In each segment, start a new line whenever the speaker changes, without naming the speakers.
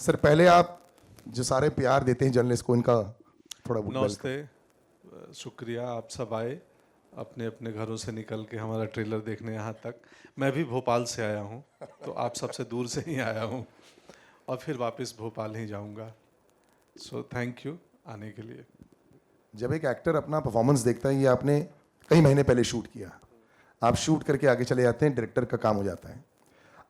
Sir पहले आप जो सारे प्यार देते हैं जर्नलिस्ट को, इनका थोड़ा
नमस्ते, शुक्रिया आप सब आए अपने अपने घरों से निकल के हमारा ट्रेलर देखने यहाँ तक। मैं भी भोपाल से आया हूँ, तो आप सबसे दूर से ही आया हूँ और फिर वापस भोपाल ही जाऊँगा। सो थैंक यू आने के लिए।
जब एक एक्टर अपना परफॉर्मेंस देखता है, ये आपने कई महीने पहले शूट किया, आप शूट करके आगे चले जाते हैं, डायरेक्टर का काम हो जाता है।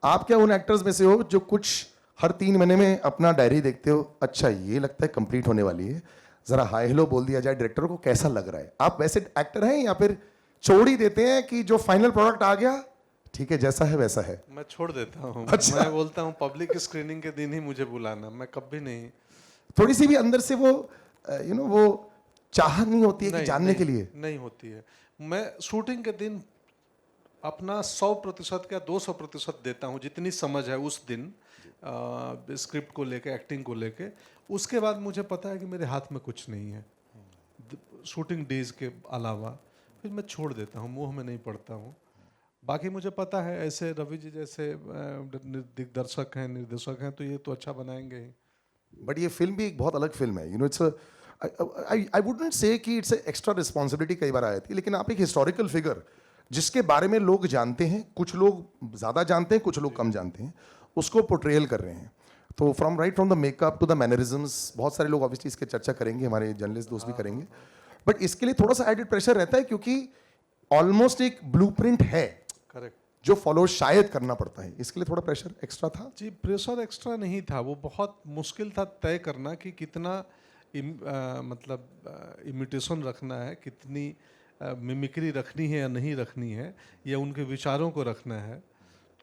आप क्या उन एक्टर्स में से हो जो कुछ हर 3 महीने में अपना डायरी देखते हो, अच्छा ये लगता है कंप्लीट होने वाली है, जरा हाई हेलो बोल दिया जाए डायरेक्टर को, कैसा लग रहा है? आप वैसे एक्टर हैं या फिर छोड़ ही देते हैं कि जो फाइनल प्रोडक्ट आ गया ठीक है जैसा है वैसा है?
मैं छोड़ देता हूँ।
अच्छा।
मैं बोलता हूँ पब्लिक स्क्रीनिंग के दिन ही मुझे बुलाना, मैं कभी नहीं।
थोड़ी सी भी अंदर से वो वो चाहत नहीं होती है कि जानने के लिए?
नहीं होती है। मैं शूटिंग के दिन अपना 100% या 200% देता हूँ, जितनी समझ है उस दिन स्क्रिप्ट को लेके, एक्टिंग को लेके। उसके बाद मुझे पता है कि मेरे हाथ में कुछ नहीं है शूटिंग डेज के अलावा, फिर मैं छोड़ देता हूँ, मुंह में नहीं पड़ता हूँ। बाकी मुझे पता है ऐसे रवि जी जैसे दिग्दर्शक हैं, निर्देशक हैं, तो ये तो अच्छा बनाएंगे ही।
बट ये फिल्म भी एक बहुत अलग फिल्म है, इट्स आई वुडंट से कि इट्स एक्स्ट्रा रिस्पॉन्सिबिलिटी कई बार आ जाती है, लेकिन आप एक हिस्टोरिकल फिगर जिसके बारे में लोग जानते हैं, कुछ लोग ज़्यादा जानते हैं, कुछ लोग कम जानते हैं, उसको पोर्ट्रेयल कर रहे हैं। तो from the makeup to the mannerisms, बहुत सारे लोग ऑब्वियसली इसके चर्चा करेंगे, हमारे जर्नलिस्ट दोस्त भी करेंगे, बट इसके लिए थोड़ा सा एडिड प्रेशर रहता है क्योंकि ऑलमोस्ट एक ब्लूप्रिंट है
करेक्ट
जो फॉलो शायद करना पड़ता है, इसके लिए थोड़ा प्रेशर एक्स्ट्रा था?
जी, प्रेशर एक्स्ट्रा नहीं था, वो बहुत मुश्किल था तय करना कि कितना मतलब इमिटेशन रखना है, कितनी मिमिक्री रखनी है या नहीं रखनी है, या उनके विचारों को रखना है।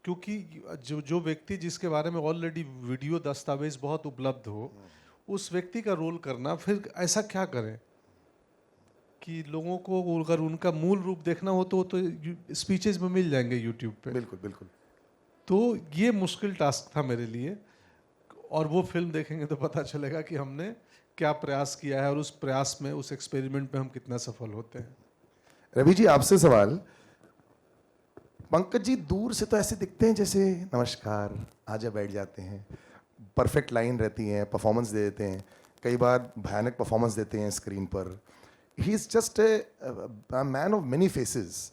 क्योंकि जो व्यक्ति जिसके बारे में ऑलरेडी वीडियो दस्तावेज बहुत उपलब्ध हो, उस व्यक्ति का रोल करना, फिर ऐसा क्या करें कि लोगों को अगर उनका मूल रूप देखना हो तो स्पीचेस में मिल जाएंगे यूट्यूब पे।
बिल्कुल बिल्कुल।
तो ये मुश्किल टास्क था मेरे लिए, और वो फिल्म देखेंगे तो पता चलेगा कि हमने क्या प्रयास किया है और उस प्रयास में, उस एक्सपेरिमेंट में हम कितना सफल होते हैं।
रवि जी आपसे सवाल, पंकज जी दूर से तो ऐसे दिखते हैं जैसे नमस्कार आजा बैठ जाते हैं, परफेक्ट लाइन रहती हैं, परफॉर्मेंस दे देते हैं, कई बार भयानक परफॉर्मेंस देते हैं स्क्रीन पर। He is just a man of many faces.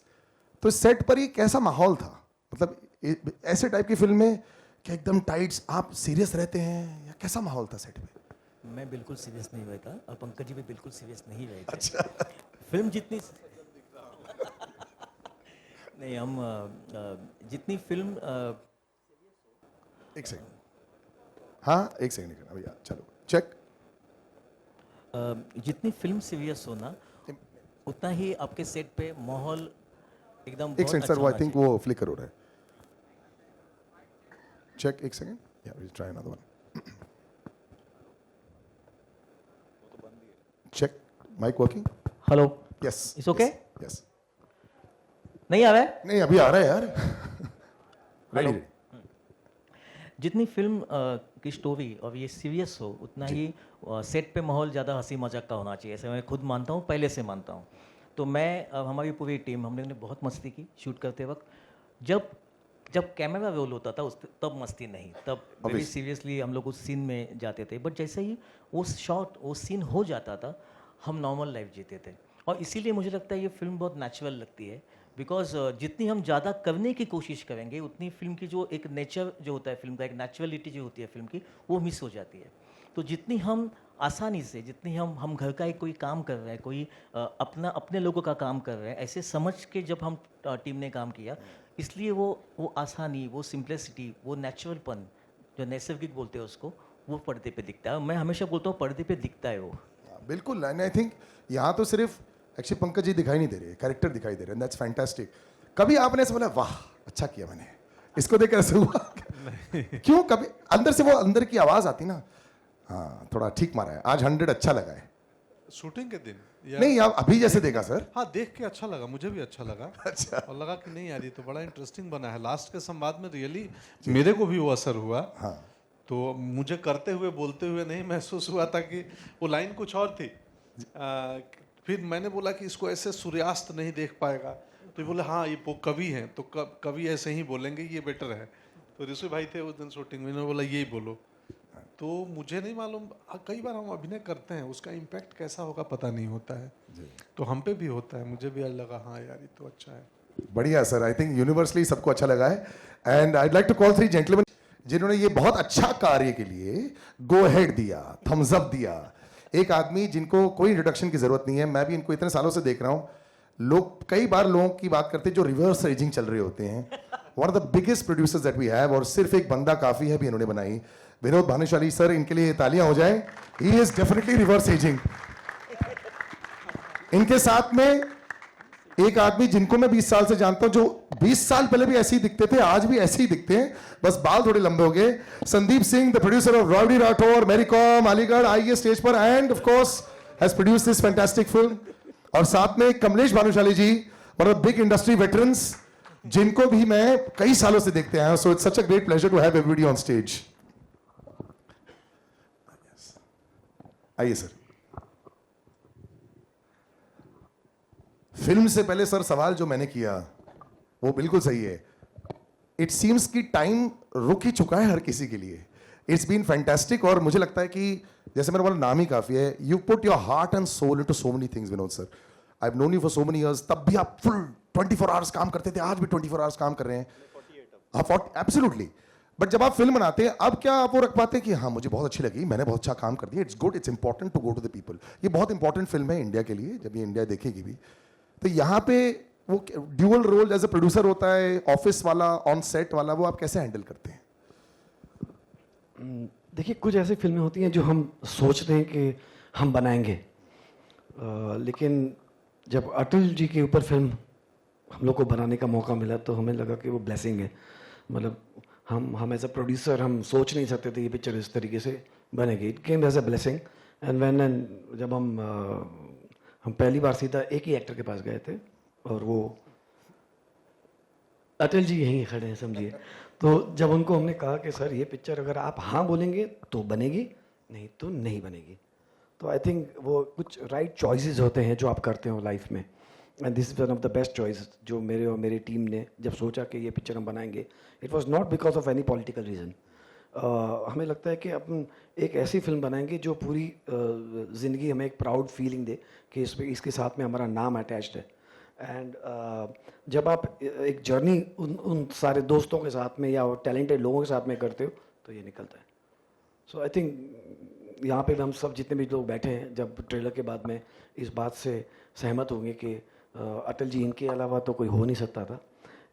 तो सेट पर ये कैसा माहौल था? मतलब ऐसे टाइप की फिल्म में क्या एकदम टाइट्स आप सीरियस रहते हैं या कैसा माहौल था सेट पे?
मैं बिल्कुल सीरियस नहीं हुआ था और पंकज जी भी बिल्कुल सीरियस नहीं रहे थे।
अच्छा।
फिल्म जितनी नहीं, हम जितनी फिल्म
एक सेकंड, हाँ एक सेकंड भैया, चलो चेक।
जितनी फिल्म सीरियस होना, उतना ही आपके सेट पे माहौल एकदम
एक
बहुत
सेकंड
अच्छा
सर, वो आई
होना
थिंक
चाहिए।
वो फ्लिकर हो रहा है। चेक एक सेकंड, या will try another one. Check, mic working?
Hello,
yes
It's okay?
Yes.
नहीं आ रहा है?
नहीं अभी आ रहा है यार।
हेलो।
रेडी।
जितनी फिल्म की स्टोरी और ये सीरियस हो, उतना ही सेट पे माहौल ज़्यादा हंसी मजाक का होना चाहिए, ऐसे मैं खुद मानता हूँ, पहले से मानता हूँ। तो मैं हमारी पूरी टीम, हम लोगों ने बहुत मस्ती की शूट करते वक्त। जब जब कैमरा रोल होता था उस तब मस्ती नहीं, तब वेरी
Obviously.
सीरियसली हम लोग उस सीन में जाते थे। बट जैसे ही वो शॉट, वो सीन हो जाता था, हम नॉर्मल लाइफ जीते थे। और इसीलिए मुझे लगता है ये फिल्म बहुत नेचुरल लगती है, बिकॉज जितनी हम ज़्यादा करने की कोशिश करेंगे, उतनी फिल्म की जो एक नेचर जो होता है, फिल्म का एक नेचुरलिटी जो होती है फिल्म की, वो मिस हो जाती है। तो जितनी हम आसानी से, जितनी हम घर का एक कोई काम कर रहे हैं, कोई अपने लोगों का काम कर रहे हैं, ऐसे समझ के जब हम टीम ने काम किया, इसलिए वो आसानी, वो सिंप्लिसिटी, वो नेचुरलपन, जो नैसर्गिक बोलते हैं उसको, वो पर्दे पे दिखता है। मैं हमेशा बोलता हूँ पर्दे पे दिखता है वो।
बिल्कुल, एंड आई थिंक यहाँ तो सिर्फ एक्चुअली पंकज जी दिखाई नहीं दे रहे, कैरेक्टर दिखाई दे रहे हैं, दैट्स फैंटास्टिक। कभी आपने ऐसे बोला वाह अच्छा किया मैंने, इसको देख ऐसे हुआ? क्यों? कभी अंदर से वो अंदर की आवाज आती ना, हाँ थोड़ा ठीक मारा है आज, 100 अच्छा लगा है?
शूटिंग के दिन या
नहीं आप अभी जैसे देखा सर।
हाँ, देख के अच्छा लगा, मुझे भी अच्छा लगा।
अच्छा।
और लगा कि नहीं यार ये तो बड़ा इंटरेस्टिंग बना है। लास्ट के संवाद में रियली मेरे को भी वो असर हुआ।
हाँ
तो मुझे करते हुए, बोलते हुए नहीं महसूस हुआ था कि वो लाइन कुछ और थी। फिर मैंने बोला कि इसको ऐसे सूर्यास्त नहीं देख पाएगा, तो ये बोले हाँ ये वो कवि हैं, तो कवि ऐसे ही बोलेंगे, ये बेटर है। तो ऋषि भाई थे उस दिन शूटिंग में, उन्होंने बोला यही बोलो। तो मुझे नहीं मालूम, कई बार हम अभिनय करते हैं, उसका इम्पैक्ट कैसा होगा पता नहीं होता है, तो हम पे भी होता है। मुझे भी आज लगा हाँ यार ये तो अच्छा है।
बढ़िया सर, आई थिंक यूनिवर्सली सबको अच्छा लगा है। And I like to call 3 gentleman जिन्होंने ये बहुत अच्छा कार्य के लिए गो हेड दिया, थम्स अप दिया। एक आदमी जिनको कोई इंट्रोडक्शन की जरूरत नहीं है, मैं भी इनको इतने सालों से देख रहा हूं। लोग कई बार लोगों की बात करते हैं जो रिवर्स एजिंग चल रहे होते हैं। One of the biggest producers that we have, और सिर्फ एक बंदा काफी है भी इन्होंने बनाई। विनोद भानुशाली सर, इनके लिए तालियां हो जाए। He is definitely reverse ageing. इनके साथ में एक आदमी जिनको मैं 20 साल से जानता हूं, जो 20 साल पहले भी ऐसे ही दिखते थे, आज भी ऐसे ही दिखते हैं, बस बाल थोड़े लंबे हो गए। Sandeep Singh, the producer of Rowdy Rathore, Mary Kom, Aligarh, आइए स्टेज पर, and of course has produced this fantastic film. और साथ में Kamlesh Bhanushali ji, one of big industry veterans, जिनको भी मैं कई सालों से देखते आया हूं। So it's such a great pleasure to have everybody on stage. आइए सर। फिल्म से पहले सर सवाल जो मैंने किया वो बिल्कुल सही है। इट सीम्स कि टाइम रुक ही चुका है हर किसी के लिए। इट्स बीन फैंटास्टिक, और मुझे लगता है कि जैसे मेरा बोला नाम ही काफी है, you put your heart and soul into so many things Vinod sir. I have known you for so many years, तब भी आप फुल 24 आवर्स काम करते थे, आज भी 24 आवर्स काम कर रहे हैं। एब्सोल्युटली। बट जब आप फिल्म बनाते हैं, अब क्या आप वो रख पाते हैं कि हाँ मुझे बहुत अच्छी लगी, मैंने बहुत अच्छा काम कर दिया, it's good, it's important to go to the people. ये बहुत इंपॉर्टेंट फिल्म है इंडिया के लिए, जब ये इंडिया देखेगी भी। तो यहाँ पे वो dual role as a producer होता है, ऑफिस वाला, ऑन सेट वाला, वो आप कैसे हैंडल करते हैं?
देखिए, कुछ ऐसी फिल्में होती हैं जो हम सोचते हैं कि हम बनाएंगे, लेकिन जब अटल जी के ऊपर फिल्म हम लोग को बनाने का मौका मिला तो हमें लगा कि वो ब्लेसिंग है। मतलब हम एज अ प्रोड्यूसर हम सोच नहीं सकते थे ये पिक्चर इस तरीके से बनेगी। It came as a blessing. And जब हम पहली बार सीधा एक ही एक्टर के पास गए थे, और वो अटल जी यहीं खड़े हैं समझिए। तो जब उनको हमने कहा कि सर ये पिक्चर अगर आप हाँ बोलेंगे तो बनेगी, नहीं तो नहीं बनेगी। तो आई थिंक वो कुछ राइट चॉइसेस होते हैं जो आप करते हो लाइफ में, and this is one of the best choice जो मेरे और मेरी टीम ने जब सोचा कि ये पिक्चर हम बनाएंगे, it was not because of any political reason. हमें लगता है कि अपन एक ऐसी फिल्म बनाएंगे जो पूरी ज़िंदगी हमें एक प्राउड फीलिंग दे कि इसके साथ में हमारा नाम अटैच्ड है। एंड जब आप एक जर्नी उन सारे दोस्तों के साथ में या टैलेंटेड लोगों के साथ में करते हो तो ये निकलता है। सो आई थिंक यहाँ पे हम सब जितने भी लोग बैठे हैं, जब ट्रेलर के बाद में इस बात से सहमत होंगे कि अटल जी इनके अलावा तो कोई हो नहीं सकता था।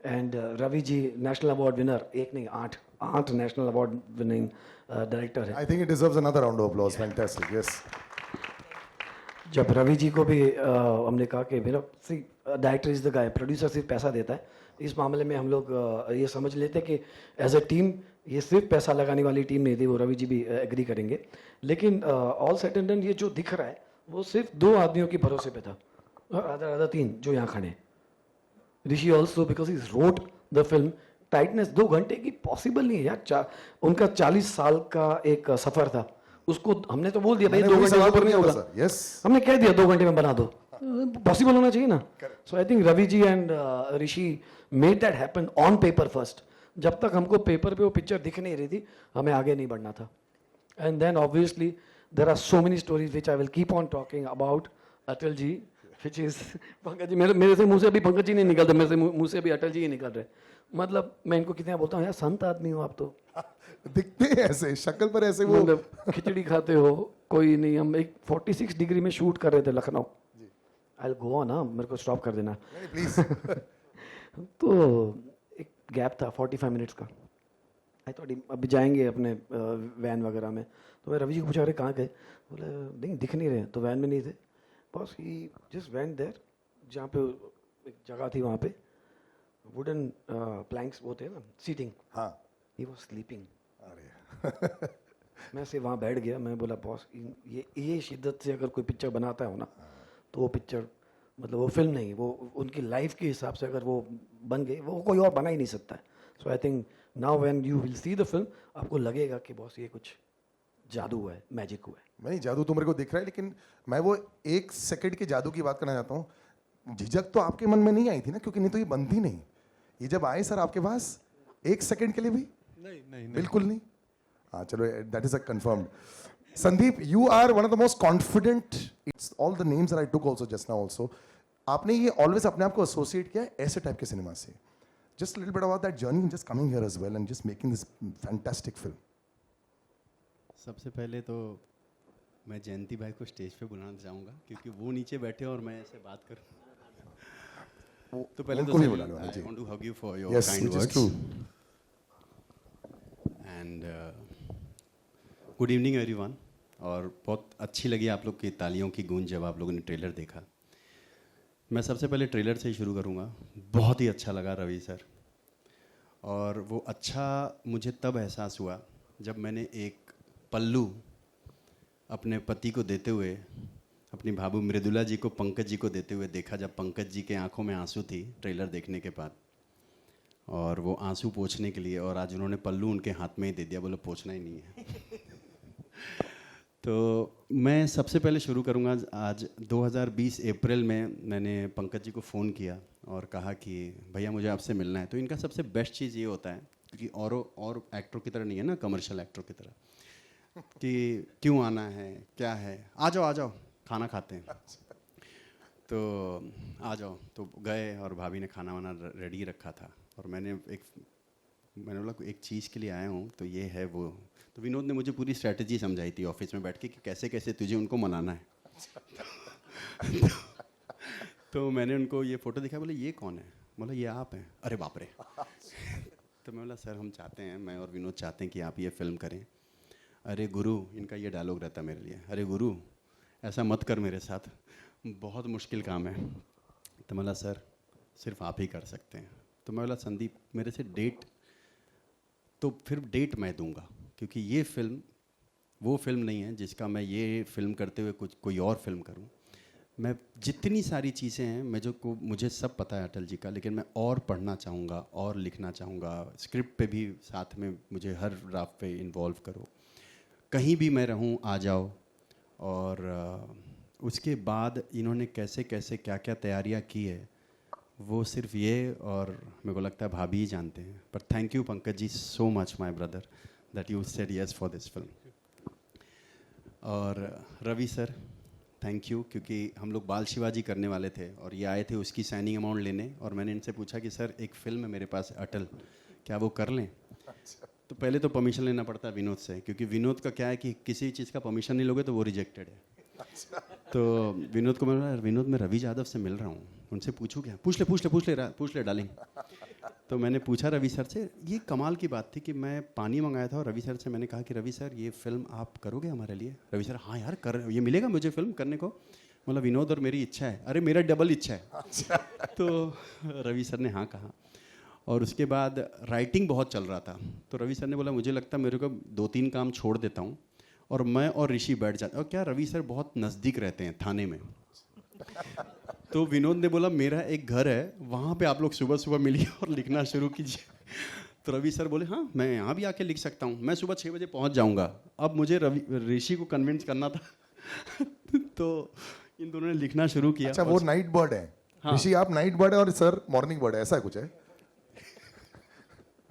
And Ravi ji national award winner, एक नहीं 8 नेशनल अवार्ड विनिंग डायरेक्टर है।
I think it deserves another round of applause. Fantastic, yes.
जब रवि जी को भी हमने कहा कि मेरा सी director is the guy, producer सिर्फ पैसा देता है। इस मामले में हम लोग ये समझ लेते कि एज अ टीम ये सिर्फ पैसा लगाने वाली टीम नहीं थी, वो रवि जी भी एग्री करेंगे। लेकिन ऑल सेट एंड डन ये जो दिख रहा है वो सिर्फ 2 आदमियों के भरोसे पे था, और आधा 3 जो यहाँ खड़े हैं। Rishi also because he wrote the film. Tightness 2 घंटे की पॉसिबल नहीं है यार। उनका 40 साल का एक सफर था, उसको हमने तो बोल दिया भाई 2 घंटे ऊपर नहीं होगा।
यस,
हमने कह दिया 2 घंटे में बना दो, पॉसिबल होना चाहिए ना। So I think Ravi ji and Rishi made that happen on paper first. जब तक हमको पेपर पे वो पिक्चर दिख नहीं रही थी, हमें आगे नहीं बढ़ना था। And then obviously there are so many stories which I will keep on talking about Atal ji, which is Pankaj ji. मेरे से मुंह से अभी पंकज जी नहीं निकलते, मेरे से मुंह से अभी अटल जी ही निकल रहे। मतलब मैं इनको कितना बोलता हूँ यार, संत आदमी हो आप तो,
दिखते हैं ऐसे, शक्ल पर ऐसे वो।
मतलब खिचड़ी खाते हो कोई नहीं। हम एक 46 डिग्री में शूट कर रहे थे Lucknow. I will go on, हाँ मेरे को स्टॉप कर देना
प्लीज।
तो एक गैप था 45 मिनट्स का। आई थॉट अभी जाएंगे अपने वैन वगैरह में। तो मैं रवि जी को पूछा अरे कहाँ गए, बोले नहीं दिख नहीं रहे, तो वैन में नहीं थे। बस ही जस्ट वेंट देयर, जहाँ पे एक जगह थी वहाँ पे वुडन प्लैंक्स वो थे ना सीटिंग,
हाँ,
ही वाज स्लीपिंग।
अरे
मैं से वहाँ बैठ गया। मैं बोला बॉस ये शिद्दत से अगर कोई पिक्चर बनाता हो ना तो वो पिक्चर मतलब वो फिल्म नहीं, वो उनकी लाइफ के हिसाब से अगर वो बन गई, वो कोई और बना ही नहीं सकता है। So I think now when you will see the film आपको लगेगा कि बॉस ये कुछ जादू हुआ है, मैजिक हुआ है।
नहीं, जादू तो मेरे को दिख रहा है, लेकिन मैं वो 1 सेकंड के जादू की बात करना चाहता हूँ। झिझक तो आपके मन में नहीं आई थी ना, क्योंकि नहीं तो ये बनती नहीं। ये जब आए सर आपके पास 1 सेकंड के लिए भी
नहीं,
बिल्कुल नहीं। हाँ चलो, that is a confirmed. Sandeep, you are one of the most confident. It's all the names that I took also just now also. आपने ये always अपने आप को associate किया है ऐसे type के सिनेमा से. Just a little bit about that journey, just coming here as well and just making this fantastic film.
सबसे पहले तो मैं जयंती भाई को स्टेज पे बुलाना चाहूँगा क्योंकि वो नीचे बैठे और मैं ऐसे बात करूँ. तो पहले
उनको
तो
भी बुलाने वाला,
आई
जी.
Want to hug you for your
Yes,
kind
which is
words
true.
And good evening everyone. और बहुत अच्छी लगी आप लोग की तालियों की गूंज जब आप लोगों ने ट्रेलर देखा. मैं सबसे पहले ट्रेलर से ही शुरू करूँगा. बहुत ही अच्छा लगा रवि सर. और वो अच्छा मुझे तब एहसास हुआ जब मैंने एक पल्लू अपने पति को देते हुए, अपनी भाभी मृदुला जी को पंकज जी को देते हुए देखा, जब पंकज जी के आंखों में आंसू थी ट्रेलर देखने के बाद, और वो आंसू पोंछने के लिए, और आज उन्होंने पल्लू उनके हाथ में ही दे दिया, बोले पोंछना ही नहीं है. तो मैं सबसे पहले शुरू करूँगा. आज 2020 अप्रैल में मैंने पंकज जी को फ़ोन किया और कहा कि भैया मुझे आपसे मिलना है. तो इनका सबसे बेस्ट चीज़ ये होता है क्योंकि और एक्टरों की तरह नहीं है ना, कमर्शियल एक्टरों की तरह, कि क्यों आना है, क्या है, आ जाओ खाना खाते हैं. तो आ जाओ. तो गए और भाभी ने खाना वाना रेडी रखा था और मैंने बोला एक चीज़ के लिए आया हूँ तो ये है वो. तो विनोद ने मुझे पूरी स्ट्रेटजी समझाई थी ऑफिस में बैठ के कि कैसे कैसे तुझे उनको मनाना है. तो मैंने उनको ये फ़ोटो दिखाया. बोले ये कौन है? बोला ये आप हैं. अरे बाप रे. तो मैं बोला सर हम चाहते हैं, मैं और विनोद चाहते हैं कि आप ये फिल्म करें. अरे गुरु, इनका ये डायलॉग रहता मेरे लिए, अरे गुरु ऐसा मत कर मेरे साथ, बहुत मुश्किल काम है. तो मैं बोला सर सिर्फ आप ही कर सकते हैं. तो मैं बोला संदीप मेरे से डेट, तो फिर डेट मैं दूंगा क्योंकि ये फिल्म वो फिल्म नहीं है जिसका मैं ये फिल्म करते हुए कोई और फिल्म करूं. मैं जितनी सारी चीज़ें हैं मुझे सब पता है अटल जी का, लेकिन मैं और पढ़ना चाहूँगा और लिखना चाहूँगा. स्क्रिप्ट पे भी साथ में मुझे हर ड्राफ्ट पे इन्वॉल्व करो, कहीं भी मैं रहूँ आ जाओ. और उसके बाद इन्होंने कैसे कैसे क्या क्या तैयारियाँ की है वो सिर्फ ये और मेरे को लगता है भाभी ही जानते हैं. पर thank you Pankaj ji so much my brother that you said yes for this film. और रवि सर थैंक यू, क्योंकि हम लोग बाल शिवाजी करने वाले थे और ये आए थे उसकी साइनिंग अमाउंट लेने, और मैंने इनसे पूछा कि सर एक फ़िल्म है मेरे पास अटल, क्या वो कर लें? तो पहले तो परमिशन लेना पड़ता है विनोद से, क्योंकि विनोद का क्या है कि किसी चीज़ का परमिशन नहीं लोगे तो वो रिजेक्टेड है. तो विनोद को मैं विनोद मैं रवि यादव से मिल रहा हूँ, उनसे पूछूँ क्या? पूछ ले डार्लिंग. तो मैंने पूछा रवि सर से. ये कमाल की बात थी कि मैं पानी मंगाया था और रवि सर से मैंने कहा कि रवि सर ये फिल्म आप करोगे हमारे लिए? रवि सर हाँ यार कर, ये मिलेगा मुझे फिल्म करने को? मतलब विनोद और मेरी इच्छा है. अरे मेरा डबल इच्छा है. तो रवि सर ने हाँ कहा. और उसके बाद राइटिंग बहुत चल रहा था, तो रवि सर ने बोला मुझे लगता है मेरे को 2-3 काम छोड़ देता हूँ और मैं और ऋषि बैठ जाते. और क्या रवि सर बहुत नज़दीक रहते हैं थाने में. तो विनोद ने बोला मेरा एक घर है वहाँ पे आप लोग सुबह सुबह मिलिए और लिखना शुरू कीजिए. तो रवि सर बोले हाँ मैं यहाँ भी आके लिख सकता हूँ, मैं सुबह 6 बजे पहुँच जाऊँगा. अब मुझे ऋषि को कन्विंस करना था. तो इन दोनों ने लिखना शुरू किया.
अच्छा वो नाइट बर्ड है.
हाँ.
ऋषि आप नाइट बर्ड है और सर मॉर्निंग बर्ड है, ऐसा कुछ है?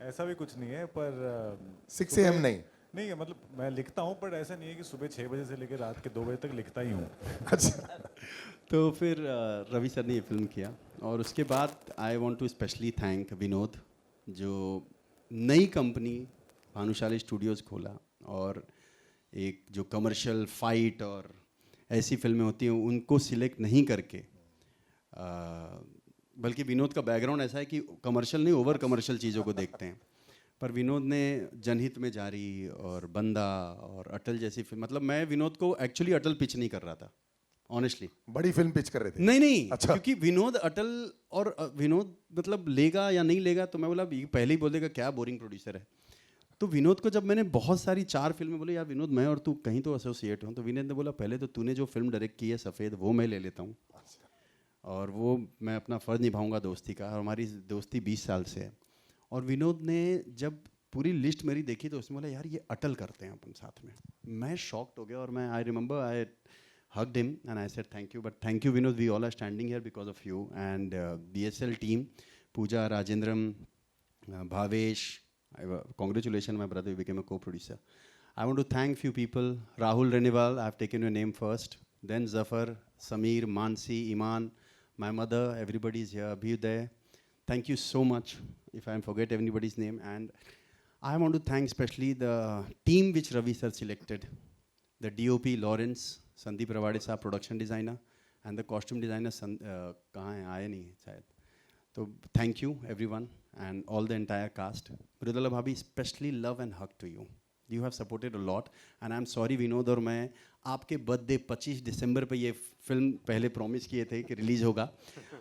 ऐसा भी कुछ नहीं है, पर
6 AM नहीं.
नहीं मतलब मैं लिखता हूँ, पर ऐसा नहीं है कि सुबह 6 बजे से लेकर रात के 2 बजे तक लिखता ही हूँ.
अच्छा.
तो फिर रवि सर ने ये फिल्म किया. और उसके बाद I want to specially thank Vinod, जो नई कंपनी भानुशाली स्टूडियोज़ खोला और एक जो कमर्शियल फाइट और ऐसी फिल्में होती हैं उनको सिलेक्ट नहीं करके, बल्कि विनोद का बैकग्राउंड ऐसा है कि कमर्शियल नहीं ओवर कमर्शियल चीज़ों को देखते हैं. पर विनोद ने जनहित में जारी और बंदा और अटल जैसी फिल्म, मतलब मैं विनोद को एक्चुअली अटल पिच नहीं कर रहा था ऑनेस्टली.
बड़ी फिल्म पिच कर रहे थे?
नहीं
अच्छा.
क्योंकि विनोद अटल और विनोद मतलब लेगा या नहीं लेगा, तो मैं बोला ये पहले ही बोल देगा क्या बोरिंग प्रोड्यूसर है. तो विनोद को जब मैंने बहुत सारी 4 फिल्में बोले यार विनोद मैं और तू कहीं तो एसोसिएट हूँ, तो विनोद ने बोला पहले तो तूने जो फिल्म डायरेक्ट की है सफ़ेद वो मैं ले लेता हूँ और वो मैं अपना फ़र्ज़ निभाऊंगा दोस्ती का, और हमारी दोस्ती 20 साल से है. और विनोद ने जब पूरी लिस्ट मेरी देखी तो उसने बोला यार ये अटल करते हैं अपन साथ में. मैं शॉक्ड हो गया और मैं I remember I hugged him and I said thank you, but thank you Vinod, we all are standing here because of you and BSL team, Pooja, Rajendram, Bhavesh, congratulations my brother, you became a co-producer. I want to thank few people. Rahul Renival, I've taken your name first. Then Zafar, Sameer, Mansi, Iman, my mother, everybody is here. Abhyuday, thank you so much if I forget anybody's name. And I want to thank especially the team which Ravi sir selected. The DOP Lawrence, Sandeep Rawade sir, production designer, and the costume designer, कहाँ हैं, आए नहीं शायद. So thank you everyone and all the entire cast. Mridula Bhabhi, especially love and hug to you. You have supported a lot and I'm sorry Vinod और मैं आपके birthday 25 दिसंबर पे ये फिल्म पहले प्रॉमिस किए थे कि रिलीज़ होगा.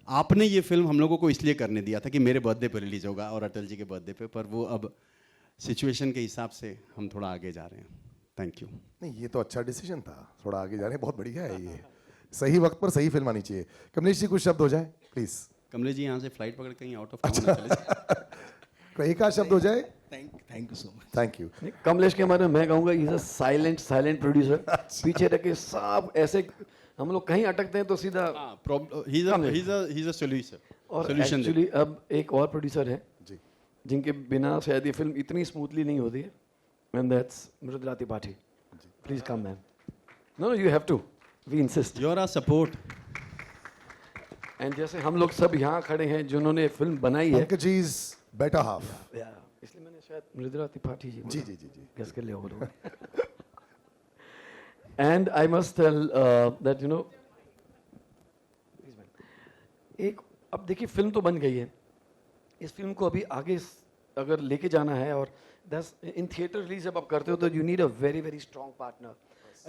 आपने ये फिल्म हम लोगों को इसलिए करने दिया था कि मेरे बर्थडे पे रिलीज़ होगा और अटल जी के बर्थडे पे, पर वो अब सिचुएशन के हिसाब से हम थोड़ा आगे जा रहे हैं. Thank you.
नहीं, ये तो अच्छा डिसीजन था, थोड़ा आगे जा रहे हैं, बहुत बढ़िया है ये. सही वक्त पर सही फिल्म आनी चाहिए. कमलेश जी कुछ शब्द हो जाए प्लीज.
कमलेश जी यहाँ से फ्लाइट पकड़ कहीं आउट ऑफ टाउन चले जाए.
एक आध शब्द हो जाए.
Thank you so much.
Thank you.
Kamlesh के बारे में मैं कहूँगा इज अ साइलेंट प्रोड्यूसर. पीछे रह के सब ऐसे हम लोग कहीं अटकते हैं तो सीधा.
he's a solution.
और
Solution
एक्चुअली अब एक और प्रोड्यूसर है
जी.
जिनके बिना शायद ये फिल्म इतनी स्मूथली नहीं होती है, and that's Mridula Tripathi. Please come ma'am. No you have to, we insist.
You're our support.
And जैसे हम लोग सब यहाँ खड़े हैं जिन्होंने फिल्म बनाई है,
Pankaj ji is better half.
इसलिए मैंने शायद मृदुला त्रिपाठी जी
जी जी जी जी.
गेस कर लिया वो लोग. And I must tell that you know, एक अब देखिए फिल्म तो बन गई है, इस फिल्म को अभी आगे अगर लेके जाना है और इन थिएटर रिलीज जब आप करते हो तो you need a very very strong partner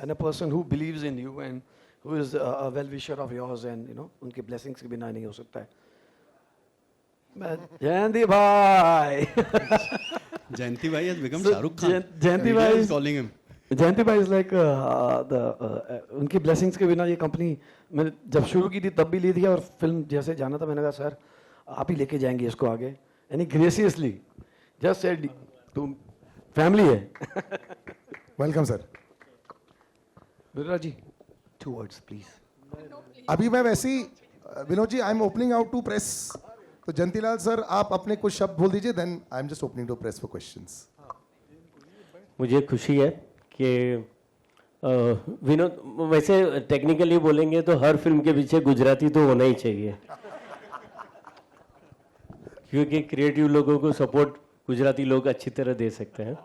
and a person who believes in you and who is a well wisher of yours, and you know उनके ब्लेसिंग्स के बिना नहीं हो सकता है. जयंती भाई.
Jayanti bhai has become Shahrukh Khan.
Jayanti
Media
bhai
is calling him.
जयंती भाई is like उनकी ब्लेसिंग्स के बिना ये कंपनी मैंने जब शुरू की थी तब भी ली थी, और फिल्म जैसे जाना था मैंने कहा सर आप ही लेके जाएंगे इसको आगे, यानी ग्रेसियसली जस्ट सेड तुम फैमिली है.
Welcome sir.
Birla ji 2 words please.
अभी मैं वैसे ही Vinod ji I am opening out to press, तो जयंतीलाल सर आप अपने कुछ शब्द बोल दीजिए, then I am just opening to press for questions.
मुझे खुशी है कि विनोद, वैसे टेक्निकली बोलेंगे तो हर फिल्म के पीछे गुजराती तो होना ही चाहिए, क्योंकि क्रिएटिव लोगों को सपोर्ट गुजराती लोग अच्छी तरह दे सकते हैं.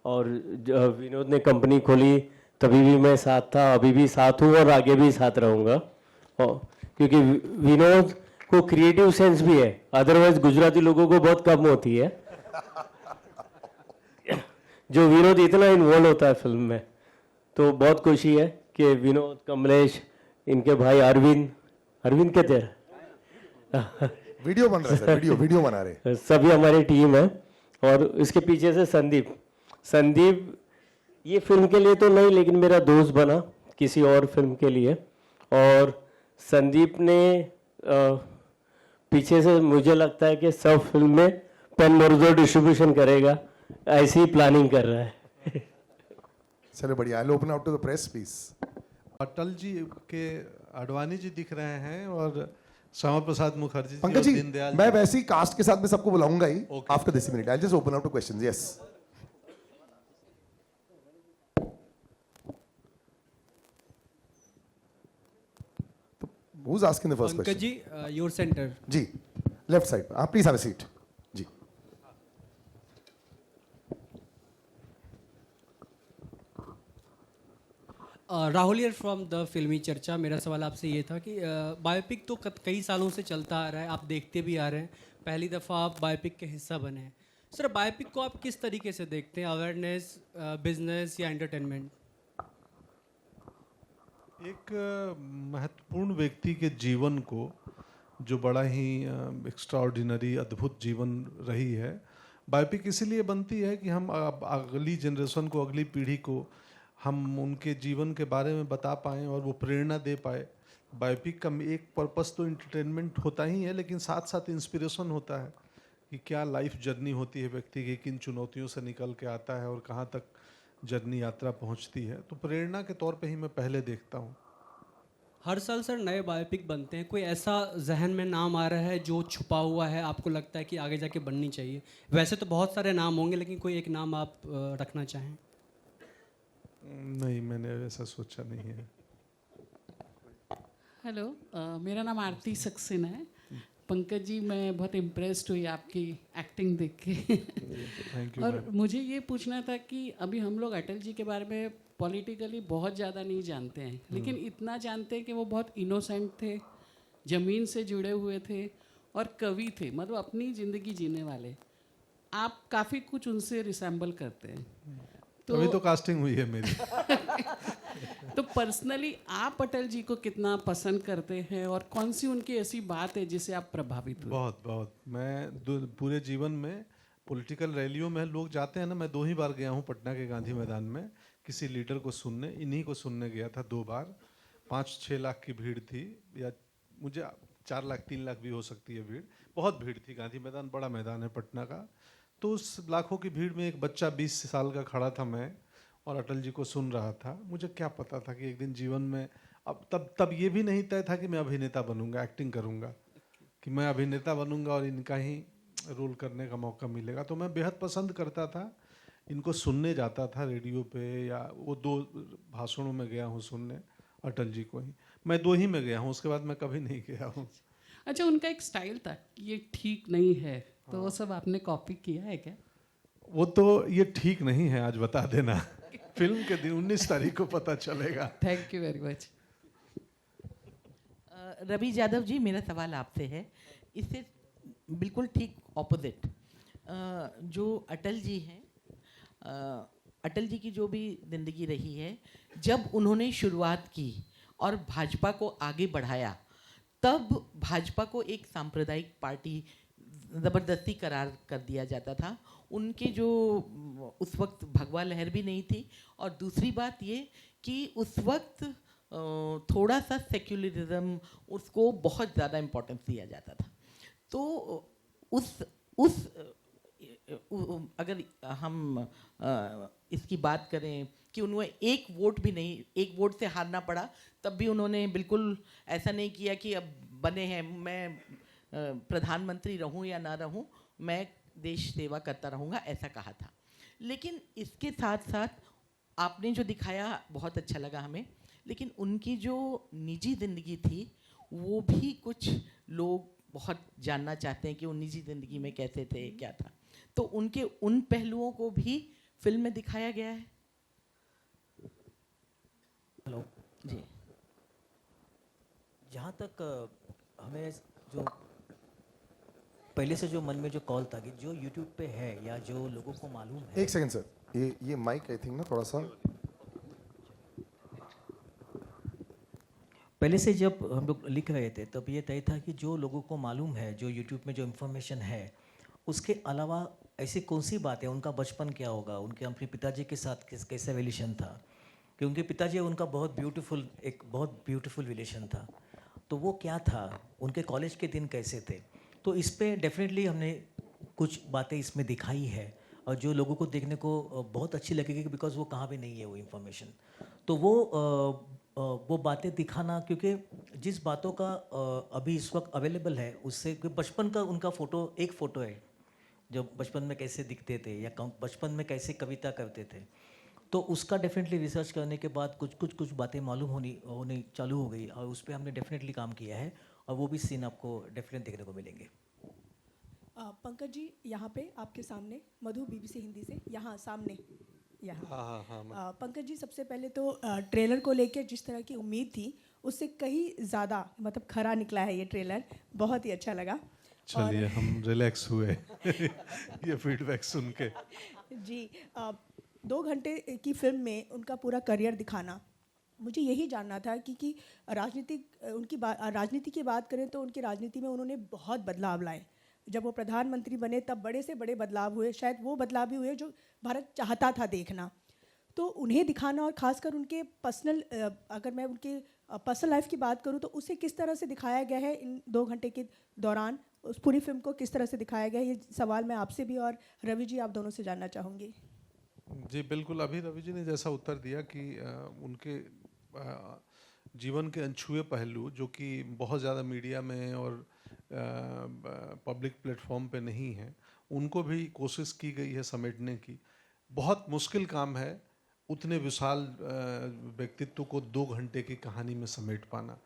और विनोद ने कंपनी खोली तभी भी मैं साथ था, अभी भी साथ हूँ और आगे भी साथ रहूँगा, क्योंकि विनोद को क्रिएटिव सेंस भी है, अदरवाइज गुजराती लोगों को बहुत कम होती है. जो विनोद इतना इन्वॉल्व होता है फिल्म में, तो बहुत खुशी है कि विनोद, कमलेश, इनके भाई अरविंद कहते हैं,
वीडियो बन रहा है सर, वीडियो बना रहे.
सभी हमारी टीम है. और इसके पीछे से संदीप ये फिल्म के लिए तो नहीं, लेकिन मेरा दोस्त बना किसी और फिल्म के लिए, और संदीप ने पीछे से मुझे लगता है कि सब फिल्म में पेन मोरजो डिस्ट्रीब्यूशन करेगा, ऐसी ही प्लानिंग कर रहा है.
चलो बढ़िया. I open out to the press please.
Atal ji के आडवाणी जी दिख रहे हैं और श्यामा प्रसाद मुखर्जी जी
पंकज
और
जी
दीनदयाल
मैं
जी.
वैसे ही कास्ट के साथ में सबको बुलाऊंगा ही
Okay.
After this minute. I just open out to questions. Yes. Who's asking the first
Pankaj
question?
ji, your center.
जी, left side. Please have a seat. जी.
Rahul here from the Filmi Charcha. मेरा सवाल आपसे ये था कि बायोपिक तो कई सालों से चलता आ रहा है, आप देखते भी आ रहे हैं, पहली दफ़ा आप बायोपिक के हिस्सा बने हैं. सर बायोपिक को आप किस तरीके से देखते हैं, अवेयरनेस, बिजनेस या एंटरटेनमेंट?
एक महत्वपूर्ण व्यक्ति के जीवन को, जो बड़ा ही एक्स्ट्राऑर्डिनरी अद्भुत जीवन रही है, बायोपिक इसीलिए बनती है कि हम अगली जनरेशन को, अगली पीढ़ी को हम उनके जीवन के बारे में बता पाएँ और वो प्रेरणा दे पाए. बायोपिक का एक पर्पस तो एंटरटेनमेंट होता ही है, लेकिन साथ साथ इंस्पिरेशन होता है कि क्या लाइफ जर्नी होती है व्यक्ति की, किन चुनौतियों से निकल के आता है और कहाँ तक जर्नी यात्रा पहुँचती है. तो प्रेरणा के तौर पे ही मैं पहले देखता हूँ.
हर साल सर नए बायोपिक बनते हैं, कोई ऐसा जहन में नाम आ रहा है जो छुपा हुआ है, आपको लगता है कि आगे जाके बननी चाहिए? वैसे तो बहुत सारे नाम होंगे, लेकिन कोई एक नाम आप रखना चाहें?
नहीं, मैंने ऐसा सोचा नहीं है।
हेलो, मेरा नाम आरती सक्सेना है। पंकज जी, मैं बहुत इम्प्रेस्ड हुई आपकी एक्टिंग देख के।
Thank you.
और मुझे ये पूछना था कि अभी हम लोग अटल जी के बारे में पॉलिटिकली बहुत ज़्यादा नहीं जानते हैं, लेकिन इतना जानते हैं कि वो बहुत इनोसेंट थे, ज़मीन से जुड़े हुए थे और कवि थे, मतलब अपनी ज़िंदगी जीने वाले। आप काफ़ी कुछ उनसे रिसेंबल करते हैं।
अभी तो कास्टिंग हुई है मेरी।
तो पर्सनली आप अटल जी को कितना पसंद करते हैं और कौन सी उनकी ऐसी बात है जिससे आप प्रभावित हुए?
बहुत बहुत। मैं पूरे जीवन में पॉलिटिकल रैलियों में लोग जाते हैं ना, मैं 2 ही बार गया हूँ पटना के गांधी मैदान में किसी लीडर को सुनने, इन्हीं को सुनने गया था 2 बार। 5-6 लाख की भीड़ थी, या मुझे 4 लाख 3 लाख भी हो सकती है भीड़। बहुत भीड़ थी, गांधी मैदान बड़ा मैदान है पटना का। तो उस लाखों की भीड़ में एक बच्चा 20 साल का खड़ा था मैं, और अटल जी को सुन रहा था। मुझे क्या पता था कि एक दिन जीवन में, अब तब ये भी नहीं तय था कि मैं अभिनेता बनूंगा, एक्टिंग करूंगा, कि मैं अभिनेता बनूंगा और इनका ही रोल करने का मौका मिलेगा। तो मैं बेहद पसंद करता था, इनको सुनने जाता था रेडियो पे, या वो 2 भाषणों में गया हूँ सुनने अटल जी को ही। मैं 2 ही में गया हूँ, उसके बाद मैं कभी नहीं गया हूँ।
अच्छा, उनका एक स्टाइल था कि ये ठीक नहीं है, तो वो सब आपने कॉपी किया है क्या?
वो तो ये ठीक नहीं है, आज बता देना। फिल्म के दिन 19 तारीख को पता चलेगा।
Thank you very much.
Ravi Yadav ji, मेरा सवाल आपसे है, इससे बिल्कुल ठीक ऑपोजिट। जो अटल जी हैं, अटल जी की जो भी ज़िंदगी रही है, जब उन्होंने शुरुआत की और भाजपा को आगे बढ़ाया, तब भाजपा को एक सांप्रदायिक पार्टी ज़बरदस्ती करार कर दिया जाता था। उनके जो उस वक्त भगवा लहर भी नहीं थी, और दूसरी बात ये कि उस वक्त थोड़ा सा सेक्युलरिज्म, उसको बहुत ज़्यादा इम्पोर्टेंस दिया जाता था। तो उस अगर हम इसकी बात करें कि उन्हें एक वोट भी नहीं, एक वोट से हारना पड़ा, तब भी उन्होंने बिल्कुल ऐसा नहीं किया कि अब बने हैं, मैं प्रधानमंत्री रहूं या ना रहूं, मैं देश सेवा करता रहूंगा, ऐसा कहा था। लेकिन इसके साथ साथ आपने जो दिखाया बहुत अच्छा लगा हमें, लेकिन उनकी जो निजी ज़िंदगी थी वो भी कुछ लोग बहुत जानना चाहते हैं कि वो निजी ज़िंदगी में कैसे थे, क्या था। तो उनके उन पहलुओं को भी फिल्म में दिखाया गया है।
हेलो
जी।
जहाँ तक हमें जो पहले से जो मन में जो कॉल था कि जो यूट्यूब पे है या जो लोगों को मालूम है।
एक सेकंड सर, ये माइक आई थिंक ना थोड़ा सा,
पहले से जब हम लोग लिख रहे थे तब ये तय था कि जो लोगों को मालूम है, जो यूट्यूब में जो इन्फॉर्मेशन है, उसके अलावा ऐसी कौन सी बात है, उनका बचपन क्या होगा, उनके अपने पिताजी के साथ कैसा रिलेशन था, कि उनके पिताजी उनका बहुत ब्यूटीफुल रिलेशन था, तो वो क्या था, उनके कॉलेज के दिन कैसे थे। तो इस पे डेफिनेटली हमने कुछ बातें इसमें दिखाई है, और जो लोगों को देखने को बहुत अच्छी लगेगी, बिकॉज वो कहाँ भी नहीं है वो इन्फॉर्मेशन। तो वो बातें दिखाना, क्योंकि जिस बातों का अभी इस वक्त अवेलेबल है, उससे बचपन का उनका एक फ़ोटो है, जो बचपन में कैसे दिखते थे या बचपन में कैसे कविता करते थे, तो उसका डेफिनेटली रिसर्च करने के बाद कुछ बातें मालूम होनी चालू हो गई, और उस पर हमने डेफिनेटली काम किया है, और वो भी सीन आपको डेफिनेट देखने को मिलेंगे।
पंकज जी, यहाँ पे आपके सामने मधु, BBC हिंदी से, यहाँ सामने, यहाँ।
हाँ।
पंकज जी, सबसे पहले तो ट्रेलर को लेके जिस तरह की उम्मीद थी उससे कहीं ज़्यादा मतलब खरा निकला है ये ट्रेलर, बहुत ही अच्छा लगा।
चलिए, हम रिलैक्स हुए ये फीडबैक सुन के।
जी, 2 घंटे की फिल्म में उनका पूरा करियर दिखाना, मुझे यही जानना था कि राजनीति की बात करें तो उनकी राजनीति में उन्होंने बहुत बदलाव लाए। जब वो प्रधानमंत्री बने तब बड़े से बड़े बदलाव हुए, शायद वो बदलाव भी हुए जो भारत चाहता था देखना। तो उन्हें दिखाना, और ख़ासकर उनके पर्सनल, अगर मैं उनके पर्सनल लाइफ की बात करूं तो उसे किस तरह से दिखाया गया है इन 2 घंटे के दौरान, उस पूरी फिल्म को किस तरह से दिखाया गया है, ये सवाल मैं आपसे भी और रवि जी, आप दोनों से जानना चाहूँगी।
जी बिल्कुल, अभी रवि जी ने जैसा उत्तर दिया कि उनके जीवन के अनछुए पहलू जो कि बहुत ज़्यादा मीडिया में और पब्लिक प्लेटफॉर्म पे नहीं है, उनको भी कोशिश की गई है समेटने की। बहुत मुश्किल काम है उतने विशाल व्यक्तित्व को 2 घंटे की कहानी में समेट पाना।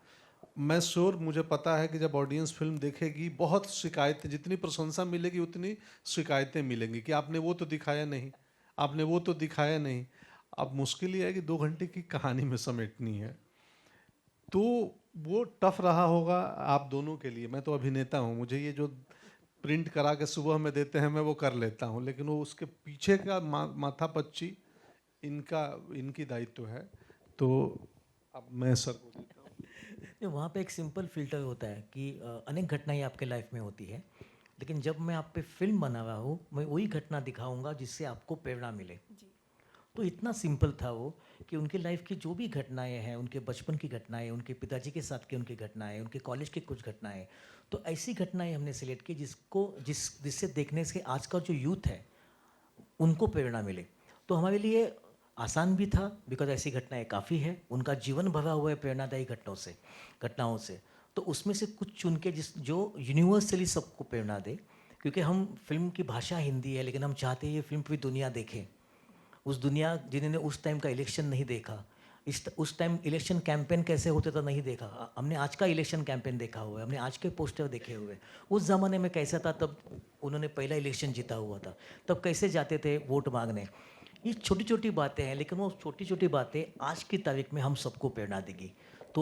मैं श्योर, मुझे पता है कि जब ऑडियंस फिल्म देखेगी बहुत शिकायतें, जितनी प्रशंसा मिलेगी उतनी शिकायतें मिलेंगी कि आपने वो तो दिखाया नहीं, आपने वो तो दिखाया नहीं। अब मुश्किल ये है कि 2 घंटे की कहानी में समेटनी है, तो वो टफ रहा होगा आप दोनों के लिए। मैं तो अभिनेता हूँ, मुझे ये जो प्रिंट करा के सुबह में देते हैं मैं वो कर लेता हूँ, लेकिन वो उसके पीछे का माथा पच्ची इनकी दायित्व है। तो अब मैं सर को देता हूँ।
वहाँ पे एक सिंपल फिल्टर होता है कि अनेक घटनाएं आपके लाइफ में होती है, लेकिन जब मैं आप पे फिल्म बना रहा हूँ मैं वही घटना दिखाऊंगा जिससे आपको प्रेरणा मिले। तो इतना सिंपल था वो कि उनके लाइफ की जो भी घटनाएं हैं, उनके बचपन की घटनाएं, उनके पिताजी के साथ की उनकी घटनाएं, उनके कॉलेज की कुछ घटनाएं, तो ऐसी घटनाएं हमने सिलेक्ट की जिससे देखने से आज का जो यूथ है उनको प्रेरणा मिले। तो हमारे लिए आसान भी था बिकॉज ऐसी घटनाएं काफ़ी है, उनका जीवन भरा हुआ है प्रेरणादायी घटनाओं से। तो उसमें से कुछ चुन के जो यूनिवर्सली सबको प्रेरणा दे, क्योंकि हम फिल्म की भाषा हिंदी है लेकिन हम चाहते हैं ये फिल्म पूरी दुनिया देखे। उस दुनिया जिन्होंने उस टाइम का इलेक्शन नहीं देखा, उस टाइम इलेक्शन कैंपेन कैसे होते था नहीं देखा, हमने आज का इलेक्शन कैंपेन देखा हुआ है, हमने आज के पोस्टर देखे हुए। उस ज़माने में कैसा था, तब उन्होंने पहला इलेक्शन जीता हुआ था, तब कैसे जाते थे वोट मांगने। ये छोटी छोटी बातें हैं, लेकिन वो छोटी छोटी बातें आज की तारीख में हम सबको प्रेरणा देगी। तो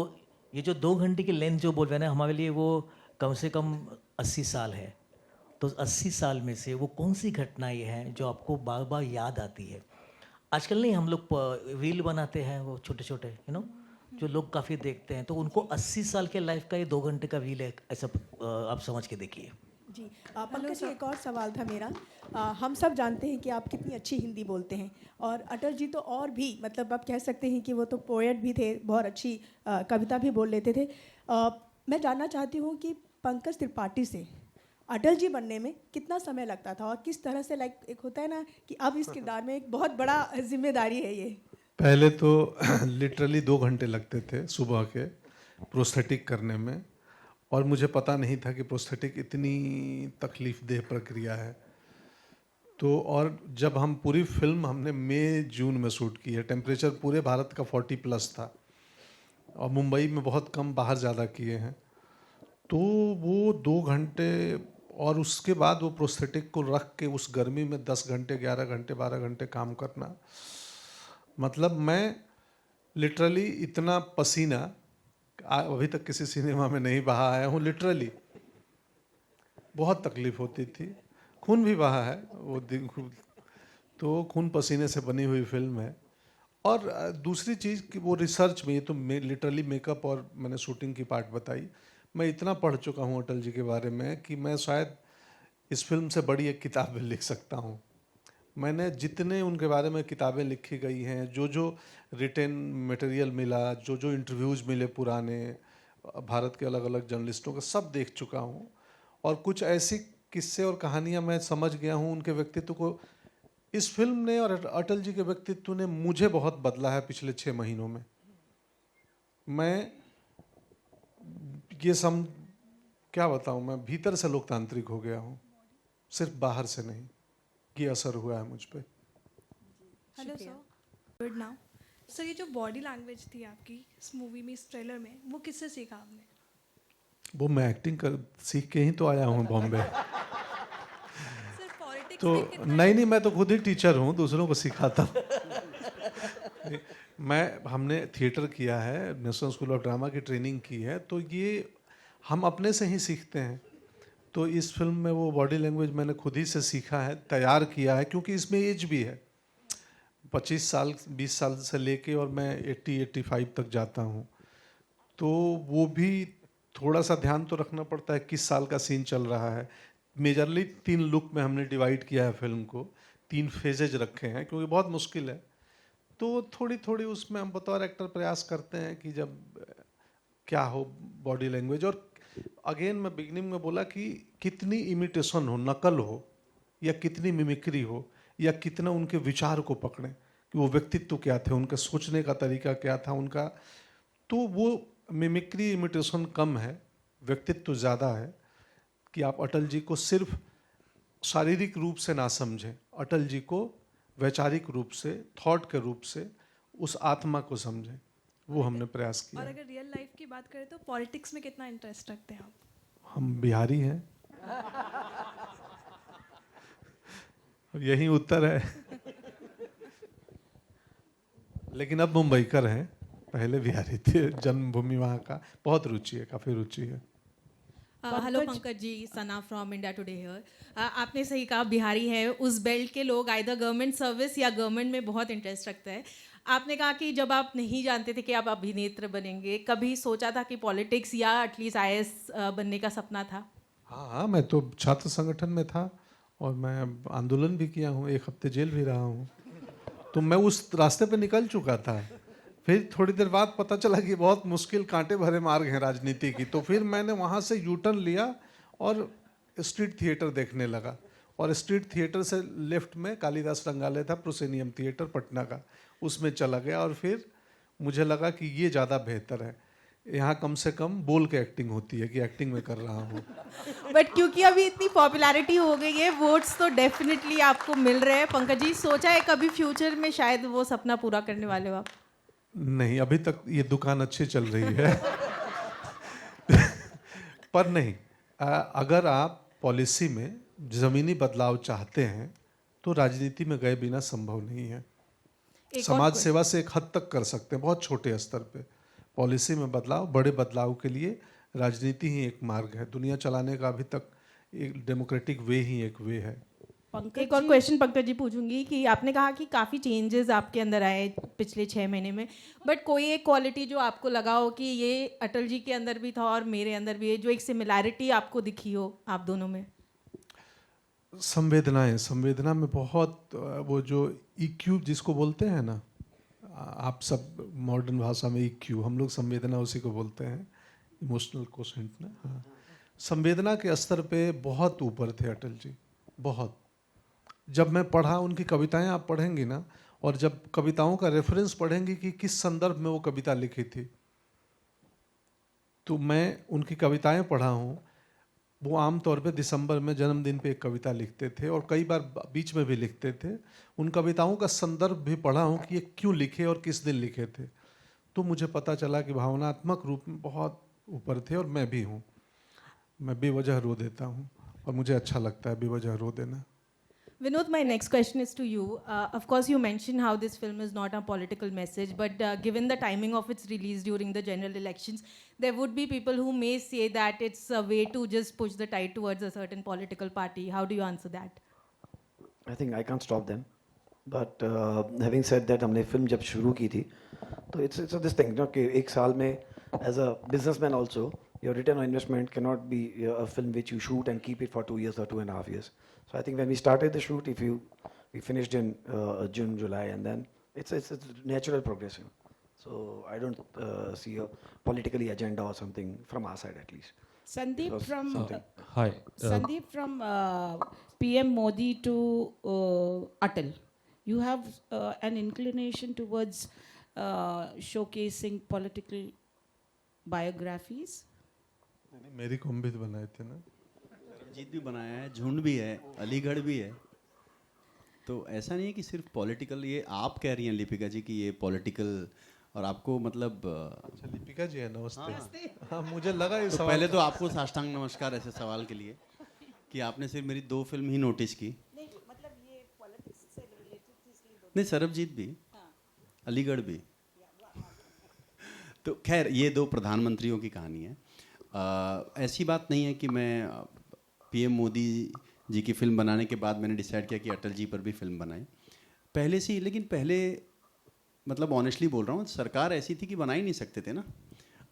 ये जो 2 घंटे की लेंथ जो बोल रहे हैं ना, हमारे लिए वो कम से कम 80 साल है। तो 80 साल में से वो कौन सी घटनाएं हैं जो आपको बार बार याद आती है। आजकल नहीं, हम लोग रील बनाते हैं वो छोटे छोटे जो लोग काफ़ी देखते हैं, तो उनको 80 साल के लाइफ का ये 2 घंटे का रील है, ऐसा आप समझ के देखिए।
जी पंकज जी, एक और सवाल था मेरा। हम सब जानते हैं कि आप कितनी अच्छी हिंदी बोलते हैं, और अटल जी तो और भी, मतलब आप कह सकते हैं कि वो तो पोएट भी थे, बहुत अच्छी कविता भी बोल लेते थे। मैं जानना चाहती हूँ कि पंकज त्रिपाठी से अटल जी बनने में कितना समय लगता था, और किस तरह से, लाइक एक होता है ना कि अब इस किरदार में एक बहुत बड़ा जिम्मेदारी है ये।
पहले तो लिटरली 2 घंटे लगते थे सुबह के प्रोस्थेटिक करने में, और मुझे पता नहीं था कि प्रोस्थेटिक इतनी तकलीफ़देह प्रक्रिया है। तो और जब हम पूरी फिल्म हमने मई जून में शूट की है, टेम्परेचर पूरे भारत का 40+ था, और मुंबई में बहुत कम, बाहर ज़्यादा किए हैं। तो वो 2 घंटे, और उसके बाद वो प्रोस्थेटिक को रख के उस गर्मी में 10 घंटे, 11 घंटे, 12 घंटे काम करना, मतलब मैं लिटरली इतना पसीना अभी तक किसी सिनेमा में नहीं बहा आया हूँ। लिटरली बहुत तकलीफ होती थी, खून भी बहा है वो दिन, तो खून पसीने से बनी हुई फिल्म है। और दूसरी चीज़ कि वो रिसर्च में, ये तो लिटरली मेकअप और मैंने शूटिंग की पार्ट बताई। मैं इतना पढ़ चुका हूँ अटल जी के बारे में कि मैं शायद इस फिल्म से बड़ी एक किताब लिख सकता हूँ। मैंने जितने उनके बारे में किताबें लिखी गई हैं, जो रिटेन मटेरियल मिला, जो इंटरव्यूज़ मिले पुराने भारत के अलग अलग जर्नलिस्टों का, सब देख चुका हूँ। और कुछ ऐसी किस्से और कहानियाँ मैं समझ गया हूँ उनके व्यक्तित्व को। इस फिल्म ने और अटल जी के व्यक्तित्व ने मुझे बहुत बदला है पिछले 6 महीनों में। मैं ये क्या बताऊँ, मैं भीतर से लोकतांत्रिक हो गया हूँ, सिर्फ बाहर से नहीं। ये असर हुआ है मुझ पे।
Hello sir, good now sir. ये जो बॉडी लैंग्वेज थी आपकी इस मूवी में, इस ट्रेलर में, वो किससे सीखा आपने?
वो मैं एक्टिंग कर सीख के ही तो आया हूँ बॉम्बे।
सर पॉलिटिक्स
तो नहीं, मैं तो खुद ही टीचर हूँ, दूसरों को सिखाता हूँ। हमने थिएटर किया है, नेशनल स्कूल ऑफ ड्रामा की ट्रेनिंग की है, तो ये हम अपने से ही सीखते हैं। तो इस फिल्म में वो बॉडी लैंग्वेज मैंने खुद ही से सीखा है, तैयार किया है, क्योंकि इसमें एज भी है 25 साल 20 साल से लेके, और मैं 80-85 तक जाता हूँ। तो वो भी थोड़ा सा ध्यान तो रखना पड़ता है किस साल का सीन चल रहा है। मेजरली 3 लुक में हमने डिवाइड किया है फिल्म को, 3 फेजेज रखे हैं, क्योंकि बहुत मुश्किल है। तो थोड़ी थोड़ी उसमें हम बतौर एक्टर प्रयास करते हैं कि जब क्या हो बॉडी लैंग्वेज। और अगेन मैं बिगनिंग में बोला कि कितनी इमिटेशन हो, नकल हो, या कितनी मिमिक्री हो, या कितना उनके विचार को पकड़ें कि वो व्यक्तित्व क्या थे, उनका सोचने का तरीका क्या था, उनका तो वो मिमिक्री इमिटेशन कम है, व्यक्तित्व ज़्यादा है कि आप अटल जी को सिर्फ शारीरिक रूप से ना समझें, अटल जी को वैचारिक रूप से, थॉट के रूप से, उस आत्मा को समझें। वो हमने प्रयास किया।
और अगर रियल लाइफ की बात करें तो पॉलिटिक्स में कितना इंटरेस्ट रखते हैं आप?
हम बिहारी हैं। यही उत्तर है। लेकिन अब मुंबईकर हैं, पहले बिहारी थे, जन्मभूमि वहाँ का, बहुत रुचि है, काफ़ी रुचि है।
Hello Pankaj ji, Sana from India Today here. आपने सही कहा, बिहारी है, उस बेल्ट के लोग आइदर गवर्नमेंट सर्विस या गवर्नमेंट में बहुत इंटरेस्ट रखते हैं। आपने कहा कि जब आप नहीं जानते थे कि आप अभिनेत्र बनेंगे, कभी सोचा था कि पॉलिटिक्स या एटलीस्ट आईएएस बनने का सपना था?
हाँ, मैं तो छात्र संगठन में था और मैं आंदोलन भी किया हूँ, 1 हफ्ते जेल भी रहा हूँ, तो मैं उस रास्ते पे निकल चुका था। फिर थोड़ी देर बाद पता चला कि बहुत मुश्किल, कांटे भरे मार्ग हैं राजनीति की, तो फिर मैंने वहाँ से यू टर्न लिया और स्ट्रीट थिएटर देखने लगा। और स्ट्रीट थिएटर से लेफ्ट में कालिदास रंगालय था, प्रोसेनियम थिएटर पटना का, उसमें चला गया। और फिर मुझे लगा कि ये ज़्यादा बेहतर है, यहाँ कम से कम बोल के एक्टिंग होती है कि एक्टिंग में कर रहा हूँ।
बट क्योंकि अभी इतनी पॉपुलैरिटी हो गई है, वोट्स तो डेफिनेटली आपको मिल रहे हैं। पंकज जी, सोचा है कभी फ्यूचर में शायद वो सपना पूरा करने वाले हो आप?
नहीं, अभी तक ये दुकान अच्छी चल रही है। पर नहीं, अगर आप पॉलिसी में ज़मीनी बदलाव चाहते हैं तो राजनीति में गए बिना संभव नहीं है। समाज सेवा से एक हद तक कर सकते हैं, बहुत छोटे स्तर पे। पॉलिसी में बदलाव, बड़े बदलाव के लिए राजनीति ही एक मार्ग है। दुनिया चलाने का अभी तक एक डेमोक्रेटिक वे ही एक वे है।
एक और क्वेश्चन पंकज जी पूछूंगी कि आपने कहा कि काफ़ी चेंजेस आपके अंदर आए पिछले 6 महीने में, बट कोई एक क्वालिटी जो आपको लगा हो कि ये अटल जी के अंदर भी था और मेरे अंदर भी है, जो एक सिमिलैरिटी आपको दिखी हो आप दोनों में?
संवेदनाएं, संवेदना में बहुत वो जो EQ जिसको बोलते हैं ना, आप सब मॉडर्न भाषा में EQ, हम लोग संवेदना उसी को बोलते हैं, इमोशनल कोशेंट ना। हाँ, संवेदना के स्तर पे बहुत ऊपर थे अटल जी, बहुत। जब मैं पढ़ा उनकी कविताएं, आप पढ़ेंगी ना, और जब कविताओं का रेफरेंस पढ़ेंगी कि किस संदर्भ में वो कविता लिखी थी, तो मैं उनकी कविताएं पढ़ा हूँ। वो आमतौर पे दिसंबर में जन्मदिन पे एक कविता लिखते थे और कई बार बीच में भी लिखते थे। उन कविताओं का संदर्भ भी पढ़ा हूँ कि ये क्यों लिखे और किस दिन लिखे थे, तो मुझे पता चला कि भावनात्मक रूप में बहुत ऊपर थे। और मैं भी हूँ, मैं बेवजह रो देता हूँ और मुझे अच्छा लगता है बेवजह रो देना।
Vinod, my next question is to you. Of course, you mentioned how this film is not a political message, but given the timing of its release during the general elections, there would be people who may say that it's a way to just push the tide towards a certain political party. How do you answer that?
I think I can't stop them. But having said that, हमने film जब शुरू की थी, तो it's this thing, कि एक साल में as a businessman also, your return on investment cannot be a film which you shoot and keep it for 2 years or 2.5 years. So I think when we started the shoot, we finished in June, July, and then it's natural progression. So I don't see a politically agenda or something from our side at least.
Sandeep from
Hi.
Sandeep from PM Modi to Atal. You have an inclination towards showcasing political biographies.
मेरी को भी बनाए थे ना,
जीत भी बनाया है, झुंड भी है, अलीगढ़ भी है। तो ऐसा नहीं है कि सिर्फ पॉलिटिकल, ये आप कह रही हैं लिपिका जी कि ये पॉलिटिकल, और आपको मतलब
अच्छा लिपिका जी है, नमस्ते। हाँ, मुझे लगा ये
तो
सवाल
पहले तो आपको साष्टांग नमस्कार ऐसे सवाल के लिए कि आपने सिर्फ मेरी 2 फिल्म ही नोटिस की।
नहीं, मतलब ये पॉलिटिक्स से रिलेटेड थी इसलिए।
नहीं, सरबजीत भी, अलीगढ़ भी। तो खैर ये 2 प्रधानमंत्रियों की कहानी है। ऐसी बात नहीं है कि मैं PM मोदी जी की फिल्म बनाने के बाद मैंने डिसाइड किया कि अटल जी पर भी फिल्म बनाएं, पहले से ही। लेकिन पहले मतलब ऑनेस्टली बोल रहा हूँ, सरकार ऐसी थी कि बना ही नहीं सकते थे ना।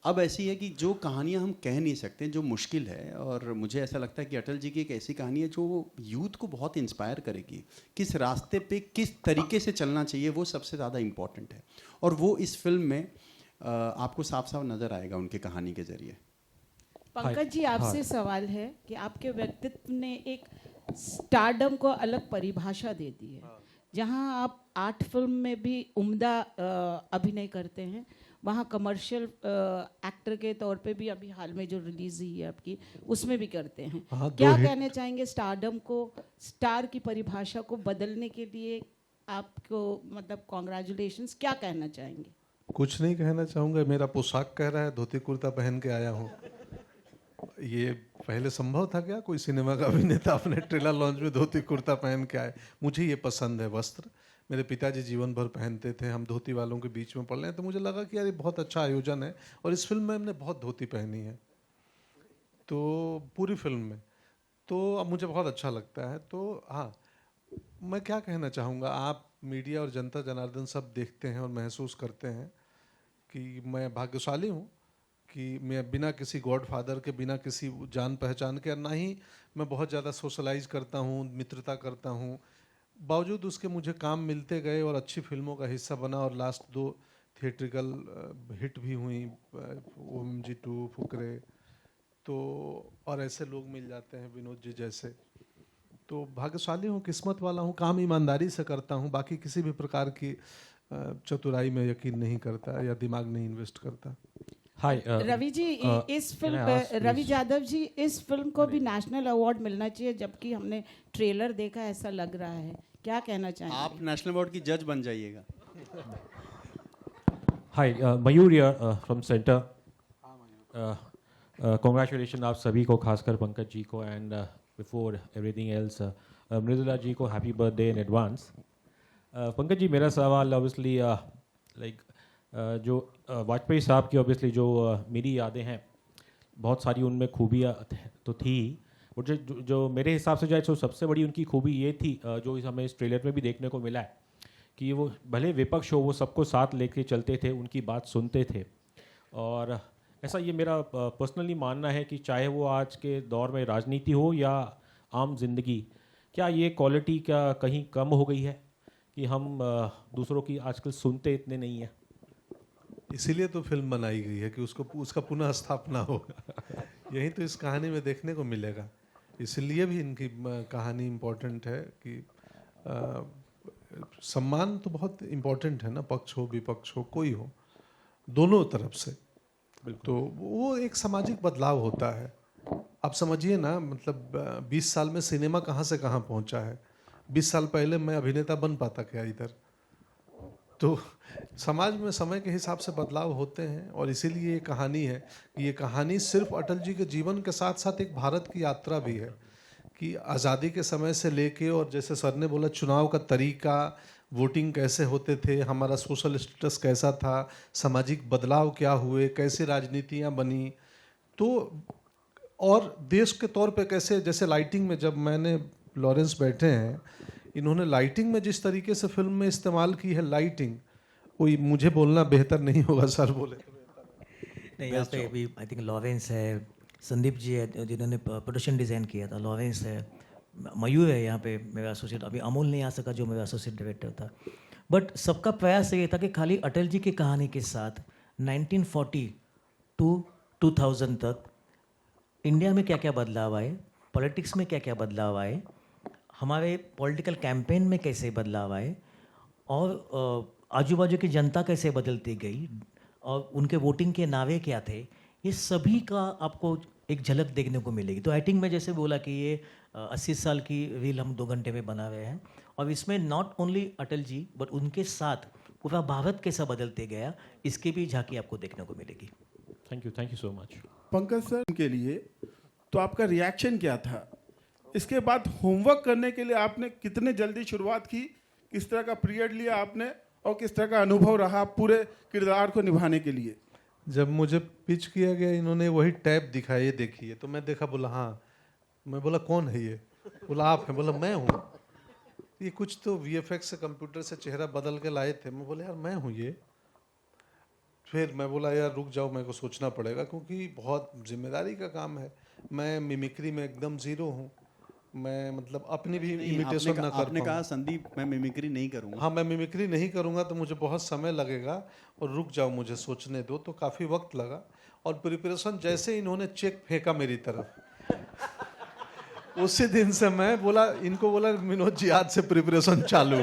अब ऐसी है कि जो कहानियाँ हम कह नहीं सकते, जो मुश्किल है, और मुझे ऐसा लगता है कि अटल जी की एक ऐसी कहानी है जो यूथ को बहुत इंस्पायर करेगी। किस रास्ते पे किस तरीके से चलना चाहिए वो सबसे ज़्यादा इम्पॉर्टेंट है, और वो इस फिल्म में आपको साफ साफ नज़र आएगा उनके कहानी के ज़रिए।
पंकज जी, आपसे सवाल है कि आपके व्यक्तित्व ने एक स्टारडम को अलग परिभाषा दे दी है, जहां आप 8 फिल्म में भी उम्दा अभिनय करते हैं,
वहाँ कमर्शियल एक्टर के तौर पे भी अभी हाल में जो रिलीज हुई है आपकी उसमें भी करते हैं।
हाँ,
क्या
2 हिट।
कहना चाहेंगे स्टारडम को, स्टार की परिभाषा को बदलने के लिए आपको मतलब कॉन्ग्रेचुलेशंस, क्या कहना चाहेंगे?
कुछ नहीं कहना चाहूँगा, मेरा पोशाक कह रहा है, धोती कुर्ता पहन के आया हूँ। ये पहले संभव था क्या कोई सिनेमा का अभिनेता अपने ट्रेलर लॉन्च में धोती कुर्ता पहन के आए? मुझे ये पसंद है वस्त्र, मेरे पिताजी जीवन भर पहनते थे, हम धोती वालों के बीच में पड़ रहे हैं, तो मुझे लगा कि यार ये बहुत अच्छा आयोजन है। और इस फिल्म में हमने बहुत धोती पहनी है, तो पूरी फिल्म में, तो अब मुझे बहुत अच्छा लगता है। तो हाँ, मैं क्या कहना चाहूँगा, आप मीडिया और जनता जनार्दन सब देखते हैं और महसूस करते हैं कि मैं भाग्यशाली हूँ कि मैं बिना किसी गॉडफादर के, बिना किसी जान पहचान के, ना ही मैं बहुत ज़्यादा सोशलाइज करता हूँ, मित्रता करता हूँ, बावजूद उसके मुझे काम मिलते गए और अच्छी फिल्मों का हिस्सा बना। और लास्ट 2 थिएट्रिकल हिट भी हुई, OMG 2, फुकरे, तो और ऐसे लोग मिल जाते हैं विनोद जी जैसे। तो भाग्यशाली हूँ, किस्मत वाला हूँ, काम ईमानदारी से करता हूँ, बाकी किसी भी प्रकार की चतुराई में यकीन नहीं करता या दिमाग नहीं इन्वेस्ट करता।
हाय रवि जी, इस फिल्म रवि यादव जी, इस फिल्म को भी नेशनल अवार्ड मिलना चाहिए, जबकि हमने ट्रेलर देखा ऐसा लग रहा है, क्या कहना चाहेंगे?
आप नेशनल अवार्ड की जज बन जाइएगा।
Hi Mayur from center. Congratulation आप सभी को, खासकर पंकज जी को, and before everything else Mridula ji को happy birthday in advance. Pankaj ji, मेरा सवाल ऑब्वियसली लाइक जो वाजपेयी साहब की ऑब्वियसली जो मेरी यादें हैं, बहुत सारी उनमें खूबियाँ तो थी, और जो मेरे हिसाब से जो है तो सबसे बड़ी उनकी खूबी ये थी, जो हमें इस ट्रेलर में भी देखने को मिला है, कि वो भले विपक्ष हो वो सबको साथ लेके चलते थे, उनकी बात सुनते थे। और ऐसा ये मेरा पर्सनली मानना है कि चाहे वो आज के दौर में राजनीति हो या आम जिंदगी, क्या ये क्वालिटी क्या कहीं कम हो गई है कि हम दूसरों की आजकल सुनते इतने नहीं हैं?
इसीलिए तो फिल्म बनाई गई है कि उसका पुनः स्थापना हो। यही तो इस कहानी में देखने को मिलेगा। इसलिए भी इनकी कहानी इम्पोर्टेंट है कि सम्मान तो बहुत इम्पोर्टेंट है ना, पक्ष हो विपक्ष हो कोई हो, दोनों तरफ से। तो वो एक सामाजिक बदलाव होता है। आप समझिए ना, मतलब 20 साल में सिनेमा कहाँ से कहाँ पहुँचा है। 20 साल पहले मैं अभिनेता बन पाता क्या इधर? तो समाज में समय के हिसाब से बदलाव होते हैं, और इसीलिए ये कहानी है कि ये कहानी सिर्फ अटल जी के जीवन के साथ साथ एक भारत की यात्रा भी है, कि आज़ादी के समय से लेके, और जैसे सर ने बोला चुनाव का तरीका, वोटिंग कैसे होते थे, हमारा सोशल स्टेटस कैसा था, सामाजिक बदलाव क्या हुए, कैसे राजनीतियाँ बनी, तो और देश के तौर पे कैसे, जैसे लाइटिंग में, जब मैंने लॉरेंस बैठे हैं, इन्होंने लाइटिंग में जिस तरीके से फिल्म में इस्तेमाल की है लाइटिंग, कोई मुझे बोलना बेहतर नहीं होगा, सर बोले
नहीं। यहाँ पे भी आई थिंक लॉरेंस है, संदीप जी है जिन्होंने प्रोडक्शन डिज़ाइन किया था, लॉरेंस है, मयूर है यहाँ पे मेरा एसोसिएट, अभी अमोल नहीं आ सका जो मेरा एसोसिएट डायरेक्टर था। बट सबका प्रयास ये था कि खाली अटल जी की कहानी के साथ 1940 टू 2000 तक इंडिया में क्या क्या बदलाव आए, पॉलिटिक्स में क्या क्या बदलाव आए, हमारे पॉलिटिकल कैंपेन में कैसे बदलाव आए, और आजू बाजू की जनता कैसे बदलती गई, और उनके वोटिंग के नावे क्या थे, ये सभी का आपको एक झलक देखने को मिलेगी। तो आई थिंक मैं जैसे बोला कि ये 80 साल की रील हम 2 घंटे में बना रहे हैं, और इसमें not only Atal ji but उनके साथ पूरा भारत कैसा बदलते गया, इसकी भी झांकी आपको देखने को मिलेगी।
Thank you so much.
Pankaj sir के लिए तो आपका रिएक्शन क्या था? इसके बाद होमवर्क करने के लिए आपने कितने जल्दी शुरुआत की, किस तरह का पीरियड लिया आपने, और किस तरह का अनुभव रहा पूरे किरदार को निभाने के लिए?
जब मुझे पिच किया गया, इन्होंने वही टैब दिखाया, ये देखिए, तो मैं देखा, बोला हाँ, मैं बोला कौन है ये? बोला आप हैं। बोला मैं हूँ। ये कुछ तो VFX से कंप्यूटर से चेहरा बदल के लाए थे। मैं बोला यार मैं हूँ ये। फिर मैं बोला यार रुक जाओ, मेरे को सोचना पड़ेगा, क्योंकि बहुत जिम्मेदारी का काम है। मैं मिमिक्री में एकदम ज़ीरो हूँ। मैं मतलब अपनी भी इमिटेशन ना कर
आपने कहा संदीप मैं मिमिक्री नहीं करूँगा।
हाँ, मैं मिमिक्री नहीं करूँगा तो मुझे बहुत समय लगेगा, और रुक जाओ मुझे सोचने दो। तो काफ़ी वक्त लगा, और प्रिपरेशन जैसे इन्होंने चेक फेंका मेरी तरफ, उसी दिन से मैं बोला, इनको बोला विनोद जी आज से प्रिपरेशन चालू।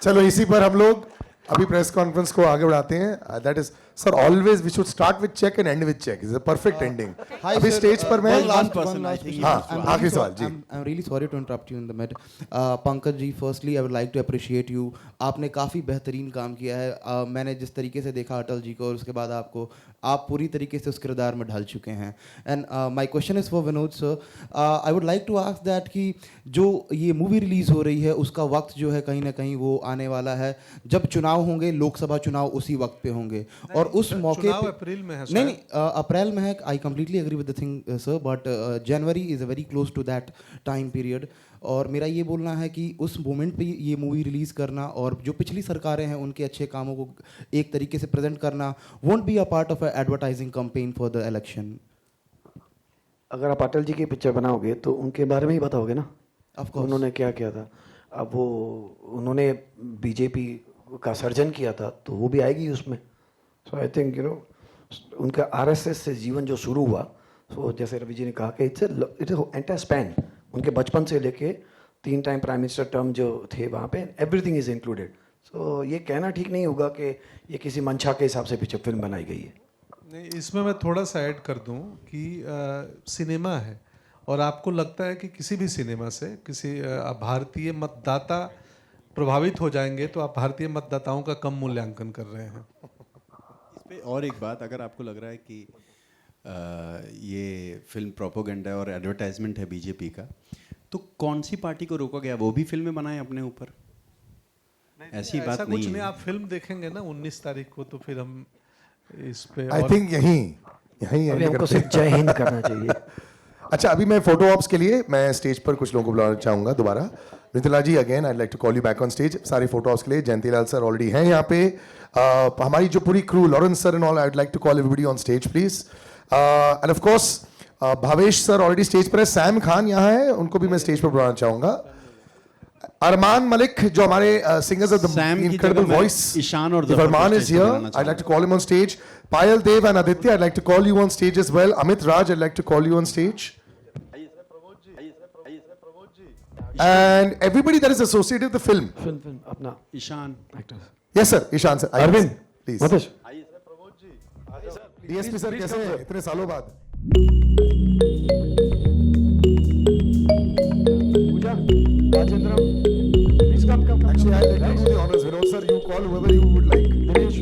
चलो इसी पर हम लोग अभी प्रेस कॉन्फ्रेंस को आगे बढ़ाते हैं. That is sir always we should start with check and end with check. Is a perfect ending. अभी स्टेज पर मैं आखिरी सवाल जी.
I am really sorry to interrupt you in the mid. Pankaj ji, firstly I would like to appreciate you. आपने काफ़ी बेहतरीन काम किया है. मैंने जिस तरीके से देखा अटल जी को और उसके बाद आपको, आप पूरी तरीके से उस किरदार में ढल चुके हैं. And my question is for Vinod sir. I would like to ask that कि जो ये मूवी रिलीज़ हो रही है उसका वक्त जो है कहीं ना कहीं वो आने वाला है जब चुनाव होंगे, लोकसभा चुनाव उसी वक्त पे होंगे और उस मौके पे
अप्रैल में है.
नहीं, अप्रैल में है. I completely agree with the thing sir, but January is a very close to that time period. और मेरा ये बोलना है कि उस मोमेंट पे ये मूवी रिलीज़ करना और जो पिछली सरकारें हैं उनके अच्छे कामों को एक तरीके से प्रेजेंट करना won't be a part of a advertising campaign for the election.
अगर आप अटल जी की पिक्चर बनाओगे तो उनके बारे में ही बताओगे ना.
Of course.
उन्होंने क्या किया था. अब वो उन्होंने बीजेपी का सर्जन किया था तो वो भी आएगी उसमें. सो आई थिंक उनका आरएसएस से जीवन जो शुरू हुआ, तो जैसे रवि जी ने कहा कि इट्स एंटायर स्पैन. उनके बचपन से लेके 3 टाइम प्राइम मिनिस्टर टर्म जो थे वहाँ पे एवरीथिंग इज इंक्लूडेड. सो ये कहना ठीक नहीं होगा कि ये किसी मंशा के हिसाब से पिक्चर फिल्म बनाई गई है.
नहीं, इसमें मैं थोड़ा सा ऐड कर दूं कि सिनेमा है और आपको लगता है कि किसी भी सिनेमा से किसी भारतीय मतदाता प्रभावित हो जाएंगे तो आप भारतीय मतदाताओं का कम मूल्यांकन कर रहे हैं.
इस पे और एक बात, अगर आपको लग रहा है कि ये फिल्म प्रोपोगेंडा और एडवर्टाइजमेंट है बीजेपी का, तो कौन सी पार्टी को रोका गया? वो भी फिल्में बनाए अपने ऊपर? ऐसी बात नहीं
कुछ
है.
नहीं, आप फिल्म देखेंगे ना 19 तारीख को तो फिर हम इस पे
आई थिंक यहीं
हमको सिर्फ जय हिंद करना चाहिए.
अच्छा, अभी मैं फोटो ऑप्स के लिए मैं स्टेज पर कुछ लोगों को बुलाना चाहूंगा दोबारा. Mithila ji, again I like to call you back on stage. सारे फोटो ऑप्स के लिए जयंतीलाल सर ऑलरेडी हैं यहाँ पे. हमारी जो पूरी crew, Lawrence sir and all, I would like to call everybody on stage please. And of course Bhavesh sir already stage पर है. सैम खान यहाँ है, उनको भी मैं स्टेज पर बुलाना चाहूंगा. अरमान मलिक जो हमारे singers of the incredible voice,
Ishaan और
Armaan is here. I'd like to call him on stage. Payal Dev and Aditya, I'd like to call you on stage as well. Amit Raj, I'd like to call you on stage. And everybody that is associated with the film.
Film अपना
Ishan
actors.
Yes sir, Ishan sir.
Arvind
please.
मतेश.
DSP sir कैसे हैं इतने सालों बाद?
पूजा, Rajendra, please come.
Actually, I'll let you do the honors. Vinod sir, you call whoever you would like.
Dinesh,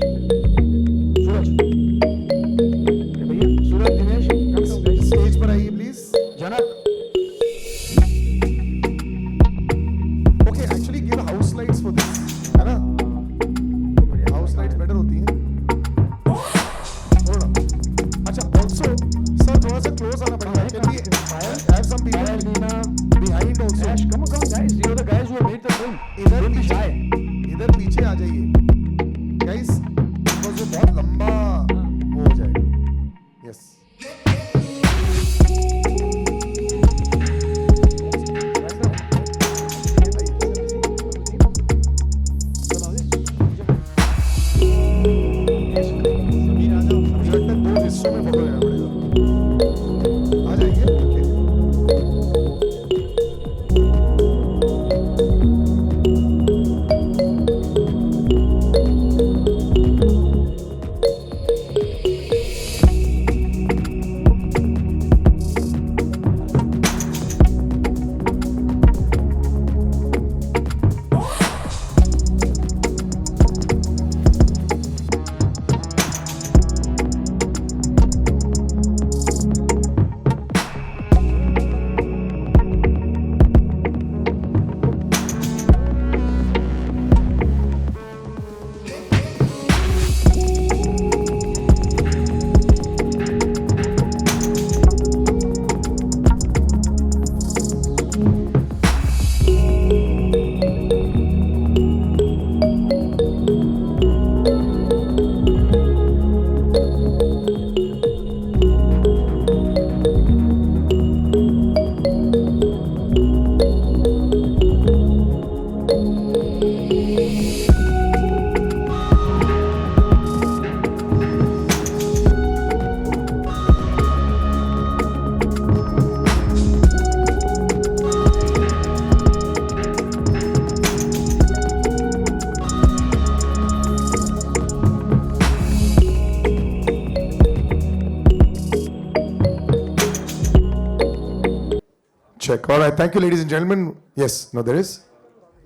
सूरज, भैया, सूरज, Dinesh, come.
Stage पर आइए please.
Janak.
Okay, actually give house lights for this. है ना? House lights better होती हैं. अच्छा, also sir थोड़ा सा close आना पड़ेगा. Can we have some people behind also?
Ash, come on guys, you are the guys who have made the film.
इधर पीछे आ जाइए guys, because वो बहुत लंबा वो हो जाएगा. Yes. दो हिस्सों में फोटो लेना पड़ेगा. आ जाइए. check. All right, thank you, ladies and gentlemen. Yes, no, there is.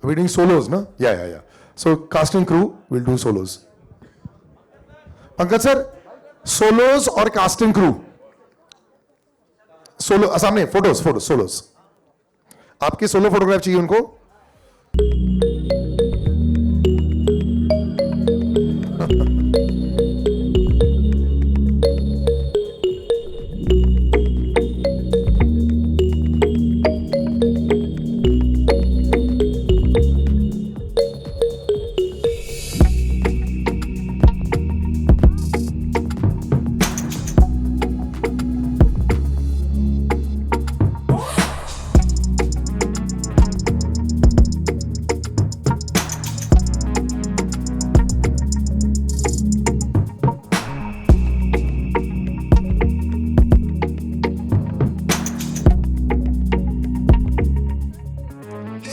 Are we doing solos, no? Yeah. So, cast and crew will do solos. Pankaj sir, solos or cast and crew? Solo, सामने photos, solos. आपके solo photograph चाहिए उनको?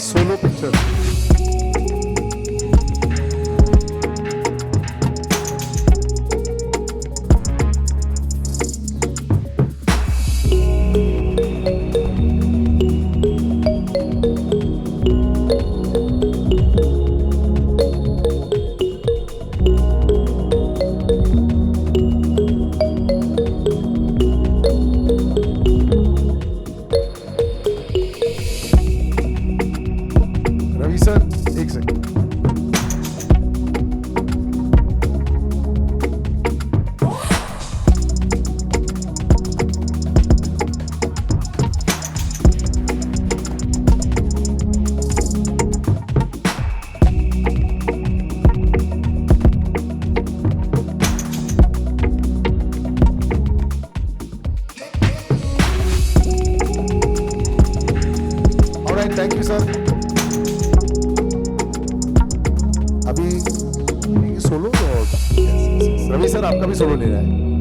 Solo picture. Ravi sir एक second. All right, thank you sir. अभी solo और Ravi sir आपका भी solo ले रहा है.